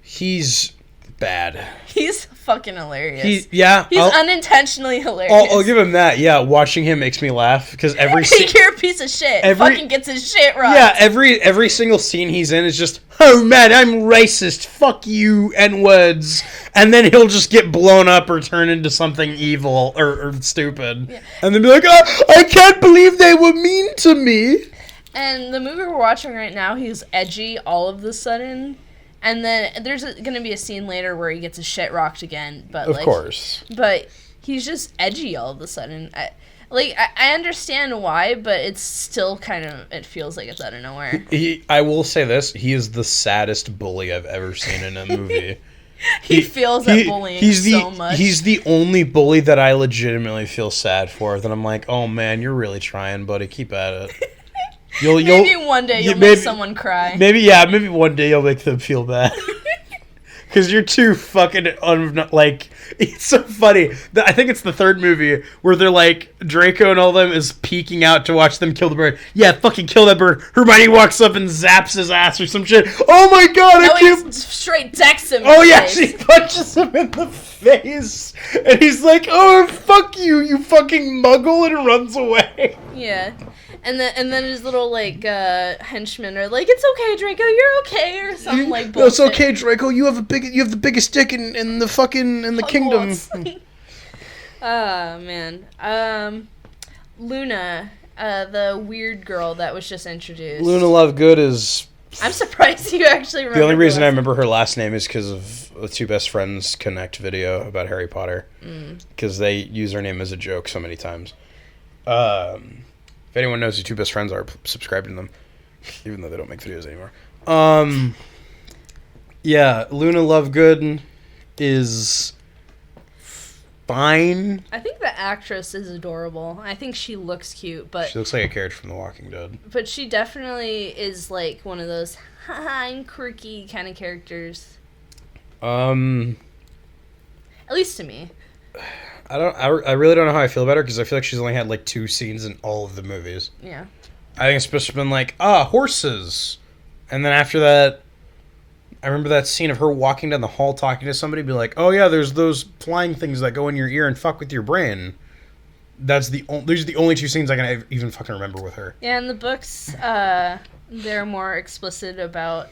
He's bad. He's fucking hilarious. He's unintentionally hilarious. I'll give him that. Yeah, watching him makes me laugh because every scene... You're a piece of shit. Fucking gets his shit right. Yeah, every single scene he's in is just, oh man, I'm racist. Fuck you, N-words. And then he'll just get blown up or turn into something evil or stupid. Yeah. And then be like, oh, I can't believe they were mean to me. And the movie we're watching right now, he's edgy all of a sudden. And then there's going to be a scene later where he gets his shit rocked again. But of course. But he's just edgy all of a sudden. I understand why, but it's still kind of, it feels like it's out of nowhere. I will say this, he is the saddest bully I've ever seen in a movie. he feels that bullying so much. He's the only bully that I legitimately feel sad for. That I'm like, oh man, you're really trying, buddy. Keep at it. Maybe one day you'll make someone cry. Maybe one day you'll make them feel bad. Because you're too fucking it's so funny. I think it's the 3rd movie where they're like, Draco and all them is peeking out to watch them kill the bird. Yeah, fucking kill that bird. Hermione walks up and zaps his ass or some shit. Oh my god, I can't... he straight decks him. Oh yeah, she punches him in the face. And he's like, oh, fuck you, you fucking muggle, and runs away. Yeah. And then his little, henchmen are like, it's okay, Draco, you're okay, or something like bullshit. No, it's okay, Draco, you have the biggest dick in the kingdom. Oh, man. Luna, the weird girl that was just introduced. Luna Lovegood is... I'm surprised you actually remember. The only reason I remember her last name is because of the Two Best Friends Connect video about Harry Potter. Because they use her name as a joke so many times. If anyone knows who Two Best Friends are, subscribe to them. Even though they don't make videos anymore. Yeah, Luna Lovegood is fine. I think the actress is adorable. I think she looks cute, but... She looks like a character from The Walking Dead. But she definitely is, like, one of those, I'm quirky kind of characters. At least to me. I really don't know how I feel about her, because I feel like she's only had, 2 scenes in all of the movies. Yeah. I think it's supposed to have been horses. And then after that, I remember that scene of her walking down the hall talking to somebody, be like, oh yeah, there's those flying things that go in your ear and fuck with your brain. Those are the only 2 scenes I can even fucking remember with her. Yeah, in the books, they're more explicit about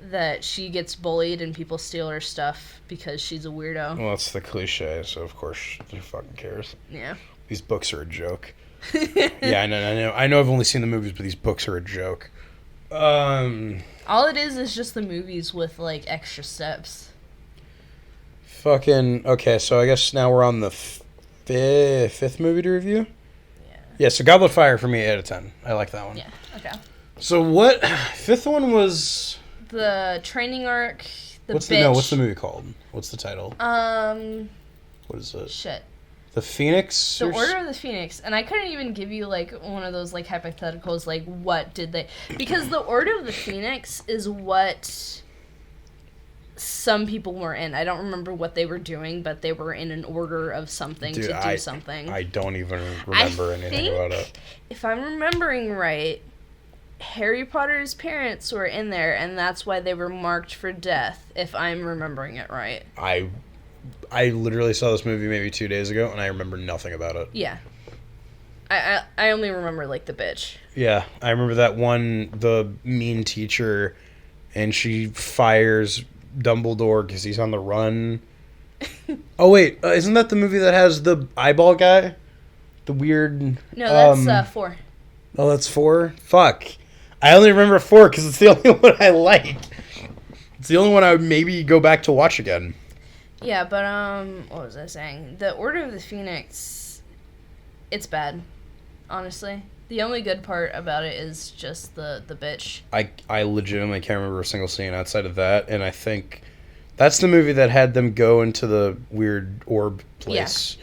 that she gets bullied and people steal her stuff because she's a weirdo. Well, that's the cliche, so of course who fucking cares? Yeah. These books are a joke. Yeah, I know I've only seen the movies, but these books are a joke. All it is just the movies with, extra steps. Fucking... Okay, so I guess now we're on the 5th movie to review? Yeah, so Goblet of Fire for me, 8 out of 10. I like that one. Yeah, okay. So what... 5th one was... The training arc, what's the movie called? What's the title? What is it? Shit. The Phoenix? The Order of the Phoenix. And I couldn't even give you, one of those, hypotheticals, what did they... Because the Order of the Phoenix is what some people were in. I don't remember what they were doing, but they were in an order of something to do something. I don't even remember anything about it. If I'm remembering right, Harry Potter's parents were in there, and that's why they were marked for death, if I'm remembering it right. I literally saw this movie maybe 2 days ago, and I remember nothing about it. Yeah. I only remember, like, the bitch. Yeah, I remember that one, the mean teacher, and she fires Dumbledore because he's on the run. Oh, wait, isn't that the movie that has the eyeball guy? The weird... No, that's 4. Oh, that's 4? Fuck. I only remember 4 because it's the only one I like. It's the only one I would maybe go back to watch again. Yeah, but, what was I saying? The Order of the Phoenix, it's bad, honestly. The only good part about it is just the bitch. I legitimately can't remember a single scene outside of that, and I think that's the movie that had them go into the weird orb place.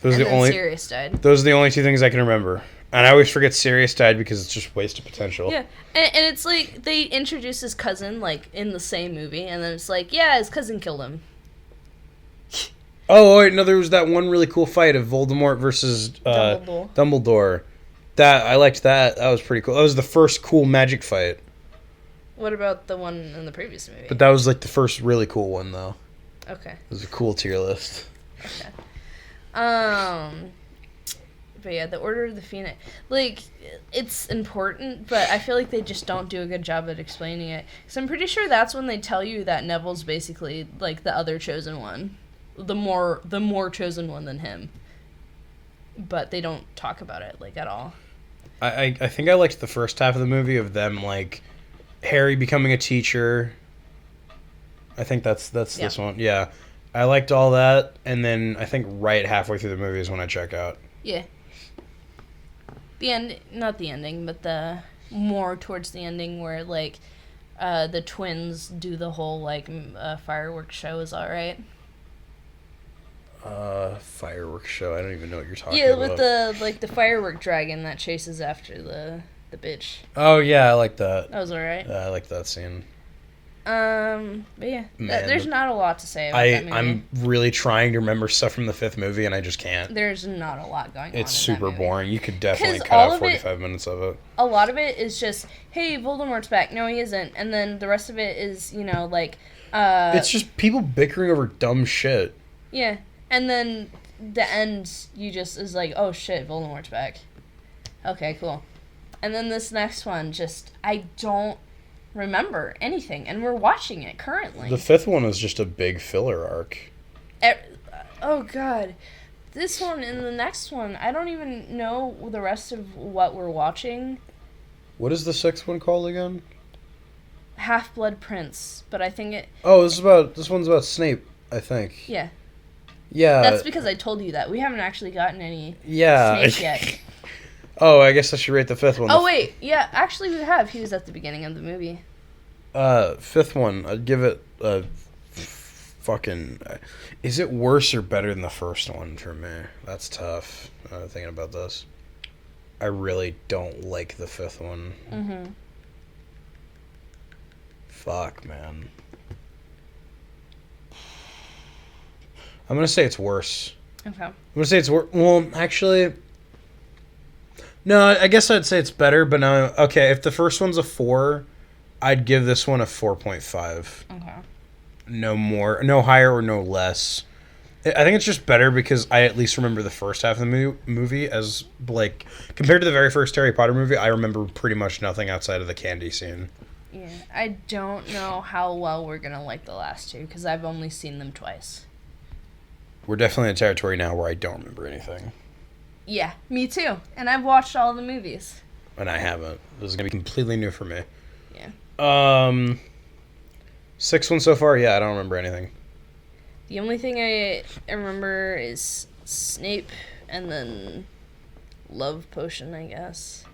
Yeah. Sirius died. Those are the only 2 things I can remember. And I always forget Sirius died because it's just wasted potential. Yeah, and it's like they introduce his cousin, like, in the same movie, and then it's like, yeah, his cousin killed him. Oh, wait, no, there was that one really cool fight of Voldemort versus Dumbledore. I liked that. That was pretty cool. That was the first cool magic fight. What about the one in the previous movie? But that was like the first really cool one, though. Okay. It was a cool tier list. Okay. But yeah, the Order of the Phoenix, like, it's important, but I feel like they just don't do a good job at explaining it. Because I'm pretty sure that's when they tell you that Neville's basically, like, the other chosen one. The more chosen one than him. But they don't talk about it, like, at all. I think I liked the first half of the movie of them, like, Harry becoming a teacher. I think that's this one. Yeah. I liked all that, and then I think right halfway through the movie is when I check out. Yeah. The end, not the ending, but the more towards the ending where, like, the twins do the whole, like, fireworks show is alright. Fireworks show. I don't even know what you're talking about. Yeah, with the firework dragon that chases after the bitch. Oh, yeah, I like that. That was alright. I like that scene. But yeah, there's not a lot to say about that movie. I'm really trying to remember stuff from the 5th movie, and I just can't. There's not a lot going on. It's super boring. You could definitely cut out 45 minutes of it. A lot of it is just, hey, Voldemort's back. No, he isn't. And then the rest of it is, like... it's just people bickering over dumb shit. Yeah. And then the end, you just is like, oh shit, Voldemort's back. Okay, cool. And then this next one, just, I don't remember anything, and we're watching it currently. The 5th one is just a big filler arc. Oh god. This one and the next one, I don't even know the rest of what we're watching. What is the 6th one called again? Half-Blood Prince, but I think it... Oh, this one's about Snape, I think. Yeah. Yeah. That's because I told you that. We haven't actually gotten any Snape yet. Oh, I guess I should rate the 5th one. Oh, wait. Yeah, actually we have. He was at the beginning of the movie. 5th one, I'd give it a fucking... Is it worse or better than the first one for me? That's tough, thinking about this. I really don't like the 5th one. Mm-hmm. Fuck, man. I'm going to say it's worse. Okay. I'm going to say it's worse. Well, actually... No, I guess I'd say it's better, but no. Okay, if the first one's a 4, I'd give this one a 4.5. Okay. No more, no higher or no less. I think it's just better because I at least remember the first half of the movie as, like, compared to the very first Harry Potter movie, I remember pretty much nothing outside of the candy scene. Yeah, I don't know how well we're going to like the last 2 because I've only seen them twice. We're definitely in a territory now where I don't remember anything. Yeah, me too. And I've watched all the movies. And I haven't. This is going to be completely new for me. Yeah. 6th one so far, yeah, I don't remember anything. The only thing I remember is Snape and then Love Potion, I guess.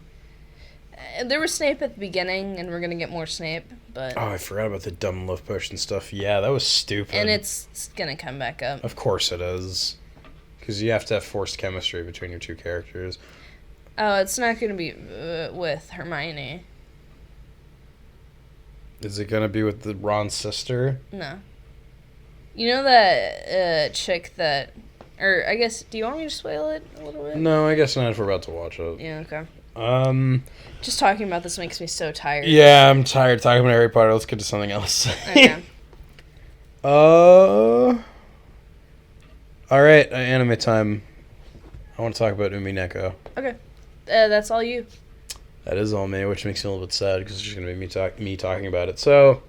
There was Snape at the beginning, and we're going to get more Snape, but... Oh, I forgot about the dumb Love Potion stuff. Yeah, that was stupid. And it's going to come back up. Of course it is. Because you have to have forced chemistry between your 2 characters. Oh, it's not going to be with Hermione. Is it gonna be with the Ron's sister? No. You know that chick that... Or, I guess, do you want me to spoil it a little bit? No, I guess not if we're about to watch it. Yeah, okay. Just talking about this makes me so tired. Yeah, I'm tired talking about Harry Potter. Let's get to something else. Okay. Alright, anime time. I want to talk about Umineko. Okay. That's all you. That is all me, which makes me a little bit sad because it's just going to be me talking about it. So,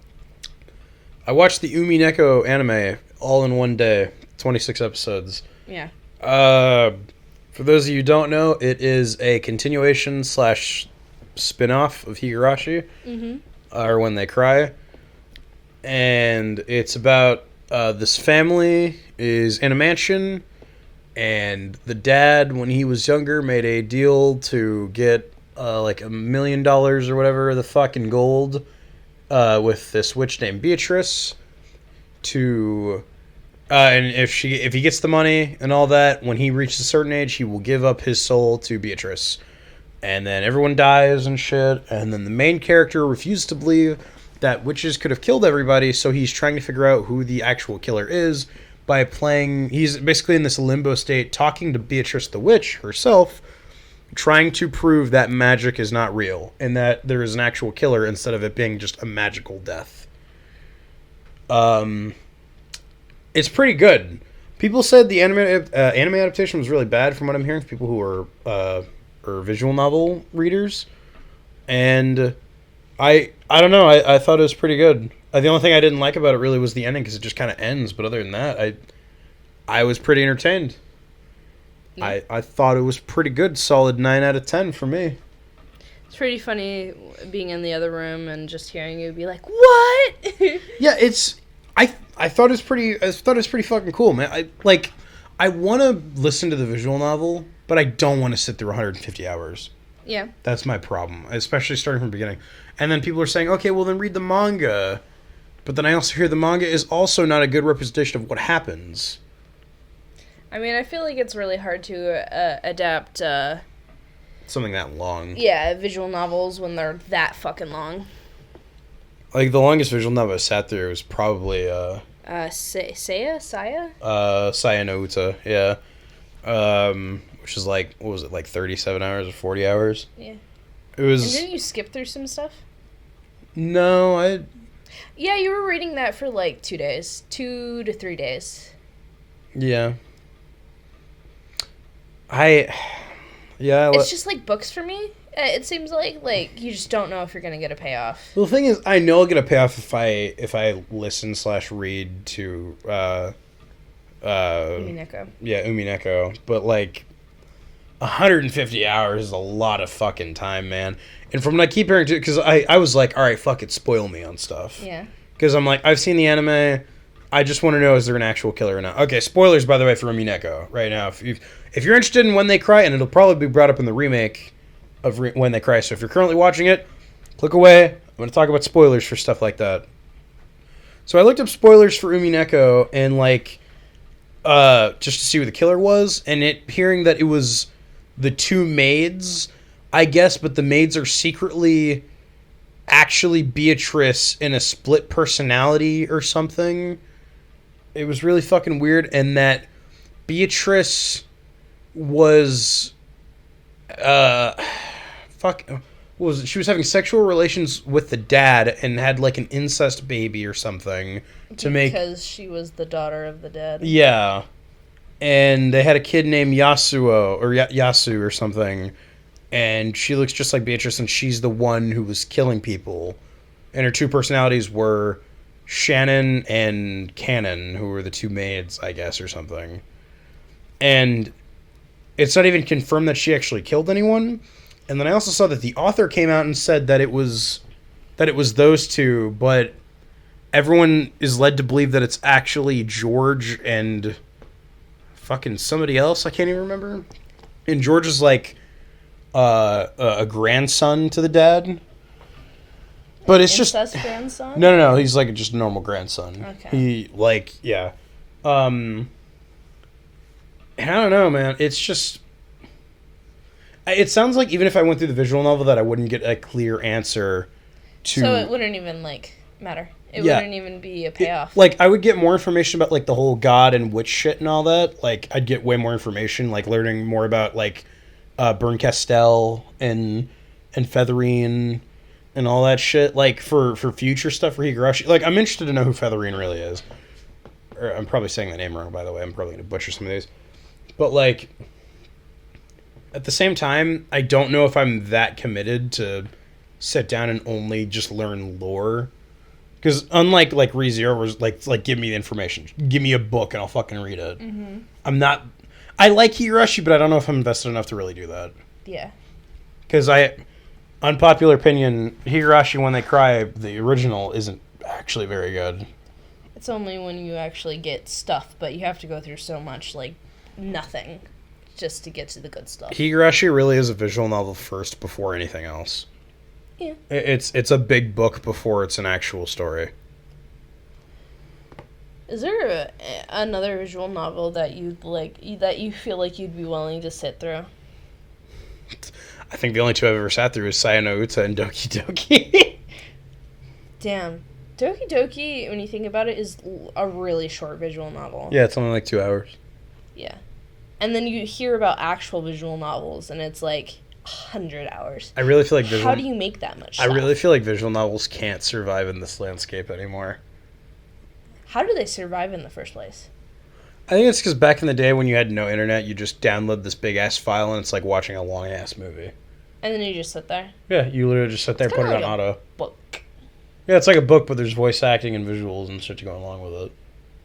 I watched the Umineko anime all in one day. 26 episodes. Yeah. For those of you who don't know, it is a continuation / spin-off of Higurashi. Mm-hmm. Or When They Cry. And it's about this family is in a mansion, and the dad, when he was younger, made a deal to get like $1 million or whatever the fuck in gold with this witch named Beatrice to... and if he gets the money and all that, when he reaches a certain age, he will give up his soul to Beatrice. And then everyone dies and shit. And then the main character refuses to believe that witches could have killed everybody, so he's trying to figure out who the actual killer is by playing... He's basically in this limbo state, talking to Beatrice the witch herself, trying to prove that magic is not real and that there is an actual killer instead of it being just a magical death. It's pretty good. People said the anime adaptation was really bad from what I'm hearing from people who are visual novel readers. And I don't know. I thought it was pretty good. The only thing I didn't like about it really was the ending because it just kind of ends. But other than that, I was pretty entertained. Yeah. I thought it was pretty good. Solid 9 out of 10 for me. It's pretty funny being in the other room and just hearing you be like, "What?" Yeah, it's... I thought it was pretty fucking cool, man. I want to listen to the visual novel, but I don't want to sit through 150 hours. Yeah. That's my problem, especially starting from the beginning. And then people are saying, okay, well then read the manga. But then I also hear the manga is also not a good representation of what happens. I mean, I feel like it's really hard to adapt... something that long. Yeah, visual novels when they're that fucking long. Like, the longest visual novel I sat through was probably... Saya? Saya no Uta, yeah. Which is like, what was it, like 37 hours or 40 hours? Yeah. It was... And didn't you skip through some stuff? No, Yeah, you were reading that for like 2 days. 2 to 3 days. Yeah. It's just like books for me. It seems like you just don't know if you're gonna get a payoff. Well, the thing is, I know I'll get a payoff if I listen / read to Umineko. Yeah, Umineko. But like 150 hours is a lot of fucking time, man. And from what I keep hearing, because I was like, all right, fuck it, spoil me on stuff. Yeah. Because I'm like, I've seen the anime. I just want to know, is there an actual killer or not? Okay, spoilers, by the way, for Umineko right now. If you're interested in When They Cry, and it'll probably be brought up in the remake of When They Cry. So if you're currently watching it, click away. I'm going to talk about spoilers for stuff like that. So I looked up spoilers for Umineko and like just to see who the killer was, and hearing that it was the two maids, I guess, but the maids are secretly actually Beatrice in a split personality or something. It was really fucking weird, and that Beatrice was she was having sexual relations with the dad and had like an incest baby or something because she was the daughter of the dad. Yeah. And they had a kid named Yasuo or Yasu or something, and she looks just like Beatrice, and she's the one who was killing people. And her two personalities were Shannon and Cannon, who were the two maids, I guess, or something. And it's not even confirmed that she actually killed anyone. And then I also saw that the author came out and said that it was those two, but everyone is led to believe that it's actually George and fucking somebody else. I can't even remember. And George is like a grandson to the dad. But it's incest grandson? No. He's like just a normal grandson. Okay. He like, yeah. And I don't know, man. It's just... It sounds like even if I went through the visual novel that I wouldn't get a clear answer to... So it wouldn't even, like... matter. It wouldn't even be a payoff. Like, I would get more information about, like, the whole god and witch shit and all that. Like, I'd get way more information, like, learning more about, like, Burn Castell and Featherine and all that shit. Like, for future stuff for Higurashi. Like, I'm interested to know who Featherine really is. Or, I'm probably saying the name wrong, by the way. I'm probably going to butcher some of these. But, like, at the same time, I don't know if I'm that committed to sit down and only just learn lore. Because unlike, like, ReZero, was like, give me the information. Give me a book and I'll fucking read it. Mm-hmm. I'm not... I like Higurashi, but I don't know if I'm invested enough to really do that. Yeah. Because unpopular opinion, Higurashi When They Cry, the original, isn't actually very good. It's only when you actually get stuff, but you have to go through so much, like, nothing just to get to the good stuff. Higurashi really is a visual novel first before anything else. Yeah. It's a big book before it's an actual story. Is there another visual novel that you'd like, that you feel like you'd be willing to sit through? I think the only two I've ever sat through is Sayano Uta and Doki Doki. Damn. Doki Doki, when you think about it, is a really short visual novel. Yeah, it's only like 2 hours. Yeah. And then you hear about actual visual novels, and it's like 100 hours. I really feel like How do you make that much stuff? I really feel like visual novels can't survive in this landscape anymore. How do they survive in the first place? I think it's because back in the day when you had no internet, you just download this big-ass file, and it's like watching a long-ass movie. And then you just sit there? Yeah, you literally just sit there, put it on auto. Book. Yeah, it's like a book, but there's voice acting and visuals and shit to go along with it.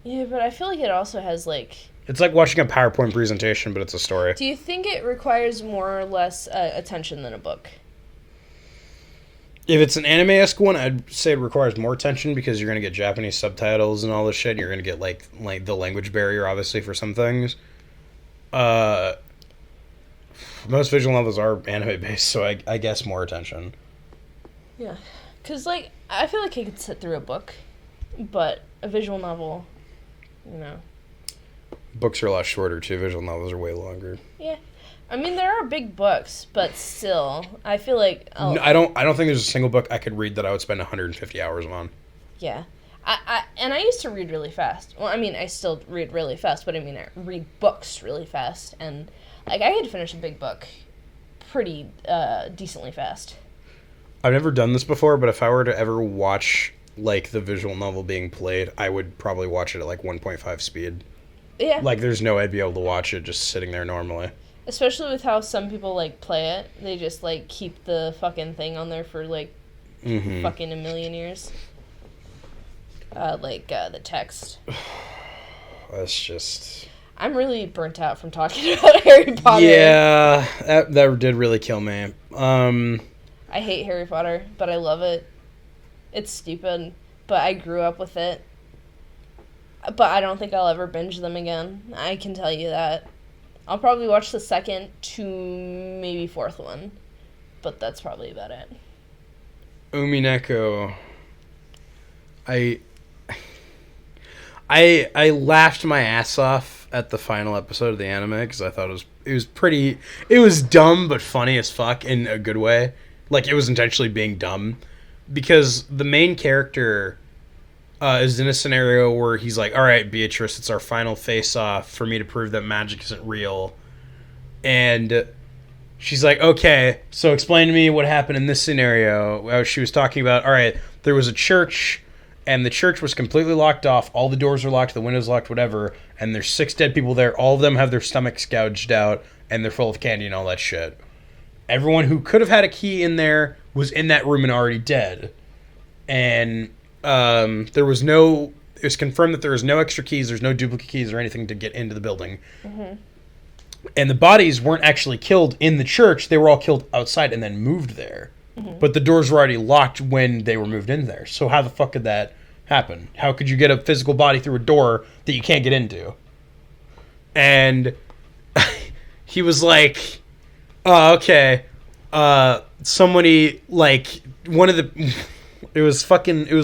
Yeah, but I feel like it also has, like... It's like watching a PowerPoint presentation, but it's a story. Do you think it requires more or less attention than a book? If it's an anime-esque one, I'd say it requires more attention because you're going to get Japanese subtitles and all this shit. You're going to get, like the language barrier, obviously, for some things. Most visual novels are anime-based, so I guess more attention. Yeah. Because, like, I feel like I could sit through a book, but a visual novel, you know... Books are a lot shorter, too. Visual novels are way longer. Yeah. I mean, there are big books, but still, I feel like... No, I don't think there's a single book I could read that I would spend 150 hours on. Yeah. I used to read really fast. Well, I mean, I still read really fast, but I mean, I read books really fast. And, like, I had to finish a big book pretty decently fast. I've never done this before, but if I were to ever watch, like, the visual novel being played, I would probably watch it at, like, 1.5 speed. Yeah. Like, there's no way I'd be able to watch it just sitting there normally. Especially with how some people, like, play it. They just, like, keep the fucking thing on there for, like, fucking a million years. The text. That's just... I'm really burnt out from talking about Harry Potter. Yeah, that did really kill me. I hate Harry Potter, but I love it. It's stupid, but I grew up with it. But I don't think I'll ever binge them again. I can tell you that. I'll probably watch the second to maybe fourth one. But that's probably about it. Umineko. I laughed my ass off at the final episode of the anime because I thought it was dumb but funny as fuck in a good way. Like, it was intentionally being dumb. Because the main character... is in a scenario where he's like, all right, Beatrice, it's our final face-off for me to prove that magic isn't real. And she's like, okay, so explain to me what happened in this scenario. She was talking about, all right, there was a church, and the church was completely locked off. All the doors are locked, the windows locked, whatever. And there's 6 dead people there. All of them have their stomachs gouged out, and they're full of candy and all that shit. Everyone who could have had a key in there was in that room and already dead. And... it was confirmed that there was no extra keys, there's no duplicate keys or anything to get into the building. Mm-hmm. And the bodies weren't actually killed in the church, they were all killed outside and then moved there. Mm-hmm. But the doors were already locked when they were moved in there. So how the fuck could that happen? How could you get a physical body through a door that you can't get into? And he was like, oh, okay. Somebody, like, one of the... It was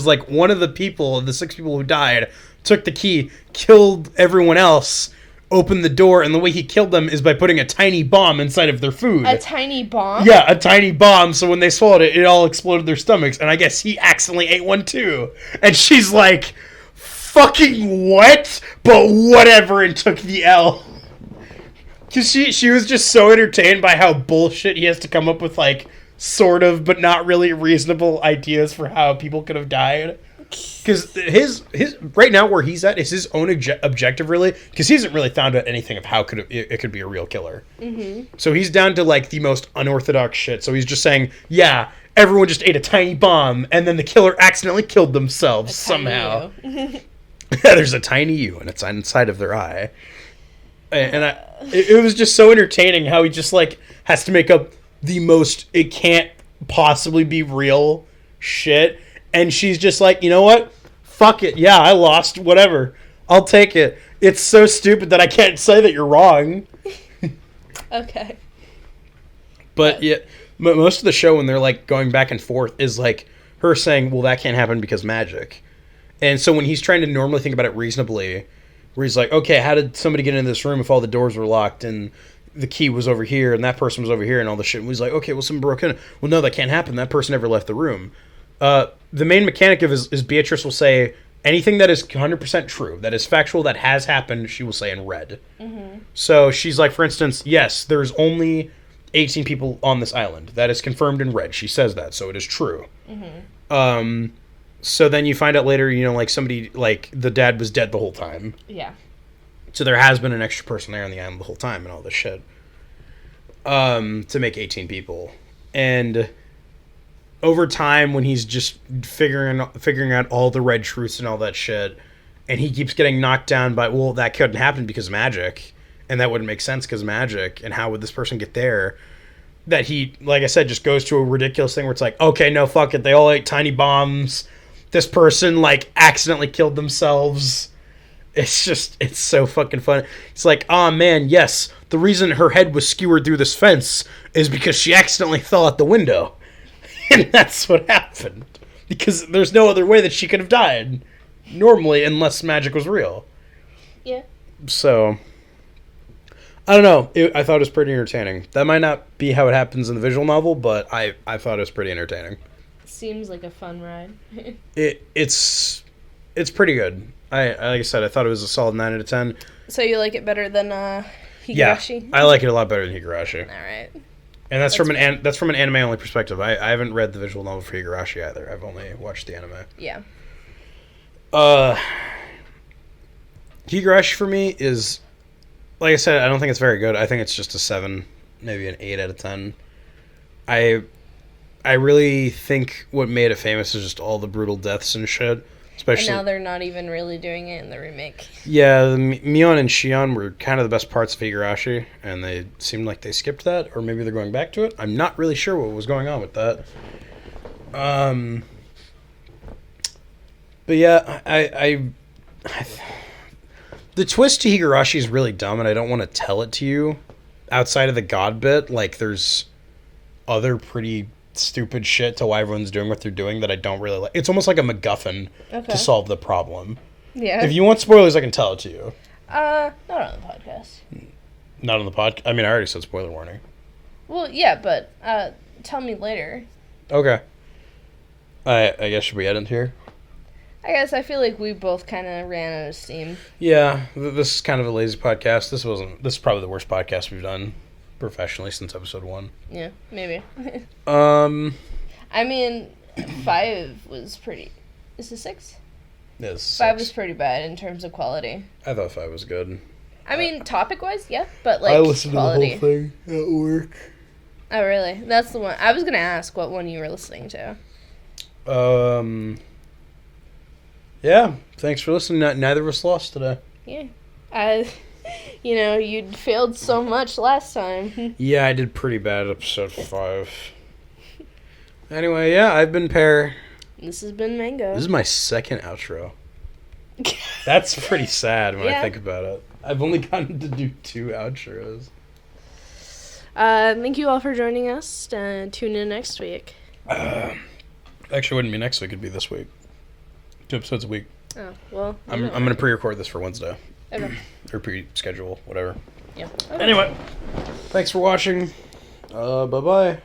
like one of the 6 people who died, took the key, killed everyone else, opened the door, and the way he killed them is by putting a tiny bomb inside of their food. A tiny bomb? Yeah, a tiny bomb, so when they swallowed it, it all exploded their stomachs, and I guess he accidentally ate one too. And she's like, fucking what? But whatever, and took the L. Because she was just so entertained by how bullshit he has to come up with, like, sort of, but not really reasonable ideas for how people could have died. Because his right now where he's at is his own objective, really, because he hasn't really found out anything of how it could be a real killer. Mm-hmm. So he's down to, like, the most unorthodox shit. So he's just saying, yeah, everyone just ate a tiny bomb, and then the killer accidentally killed themselves somehow. There's a tiny U, and it's inside of their eye. And it was just so entertaining how he just, like, has to make up the most, it can't possibly be real shit. And she's just like, you know what? Fuck it. Yeah, I lost. Whatever. I'll take it. It's so stupid that I can't say that you're wrong. Okay. But yeah, most of the show when they're, like, going back and forth is, like, her saying, well, that can't happen because magic. And so when he's trying to normally think about it reasonably, where he's like, okay, how did somebody get into this room if all the doors were locked and the key was over here and that person was over here and all the shit? And he's like, okay, well, someone broke in. Well, no, that can't happen. That person never left the room. The main mechanic of is Beatrice will say anything that is 100% true, that is factual, that has happened, she will say in red. Mm-hmm. So she's like, for instance, yes, there's only 18 people on this island. That is confirmed in red. She says that, so it is true. Mm-hmm. So then you find out later, you know, like somebody, like the dad was dead the whole time. Yeah. So there has been an extra person there on the island the whole time and all this shit. To make 18 people. And over time, when he's just figuring out all the red truths and all that shit, and he keeps getting knocked down by, well, that couldn't happen because of magic, and that wouldn't make sense because of magic, and how would this person get there? That he, like I said, just goes to a ridiculous thing where it's like, okay, no, fuck it, they all ate tiny bombs. This person, like, accidentally killed themselves. It's just, it's so fucking fun. It's like, oh man, yes, the reason her head was skewered through this fence is because she accidentally fell out the window. And that's what happened. Because there's no other way that she could have died. Normally, unless magic was real. Yeah. So, I don't know. I thought it was pretty entertaining. That might not be how it happens in the visual novel, but I thought it was pretty entertaining. Seems like a fun ride. It's pretty good. Like I said, I thought it was a solid 9 out of 10. So you like it better than Higurashi? Yeah, I like it a lot better than Higurashi. All right. And that's from an anime only perspective. I haven't read the visual novel for Higurashi either. I've only watched the anime. Yeah. Higurashi for me is, like I said, I don't think it's very good. I think it's just a 7, maybe an 8 out of 10. I really think what made it famous is just all the brutal deaths and shit. Especially, and now they're not even really doing it in the remake. Yeah, the Mion and Shion were kind of the best parts of Higurashi, and they seemed like they skipped that, or maybe they're going back to it. I'm not really sure what was going on with that. But yeah, I the twist to Higurashi is really dumb, and I don't want to tell it to you. Outside of the god bit, like, there's other pretty stupid shit to why everyone's doing what they're doing that I don't really like. It's almost like a MacGuffin to solve the problem. Yeah. If you want spoilers, I can tell it to you. Not on the podcast. Not on the podcast? I mean, I already said spoiler warning. Well, yeah, but tell me later. Okay. I guess should we end here? I guess I feel like we both kind of ran out of steam. Yeah, this is kind of a lazy podcast. This is probably the worst podcast we've done professionally since episode 1. Yeah, maybe. I mean, 5 was pretty. Is it 6? Yes. 5 was pretty bad in terms of quality. I thought 5 was good. I mean, topic-wise, yeah, but like I listened quality. to the whole thing at work. Oh, really? That's the one. I was gonna ask what one you were listening to. Yeah. Thanks for listening. Neither of us lost today. Yeah. You'd failed so much last time. Yeah, I did pretty bad at episode 5. Anyway, yeah, I've been Pear. This has been Mango. This is my second outro. That's pretty sad when I think about it. I've only gotten to do 2 outros. Thank you all for joining us. Tune in next week. Actually, it wouldn't be next week. It'd be this week. 2 episodes a week. Oh, well. I'm going to pre-record this for Wednesday. Okay. Or pre-schedule, whatever. Yeah. Okay. Anyway, thanks for watching. Bye-bye.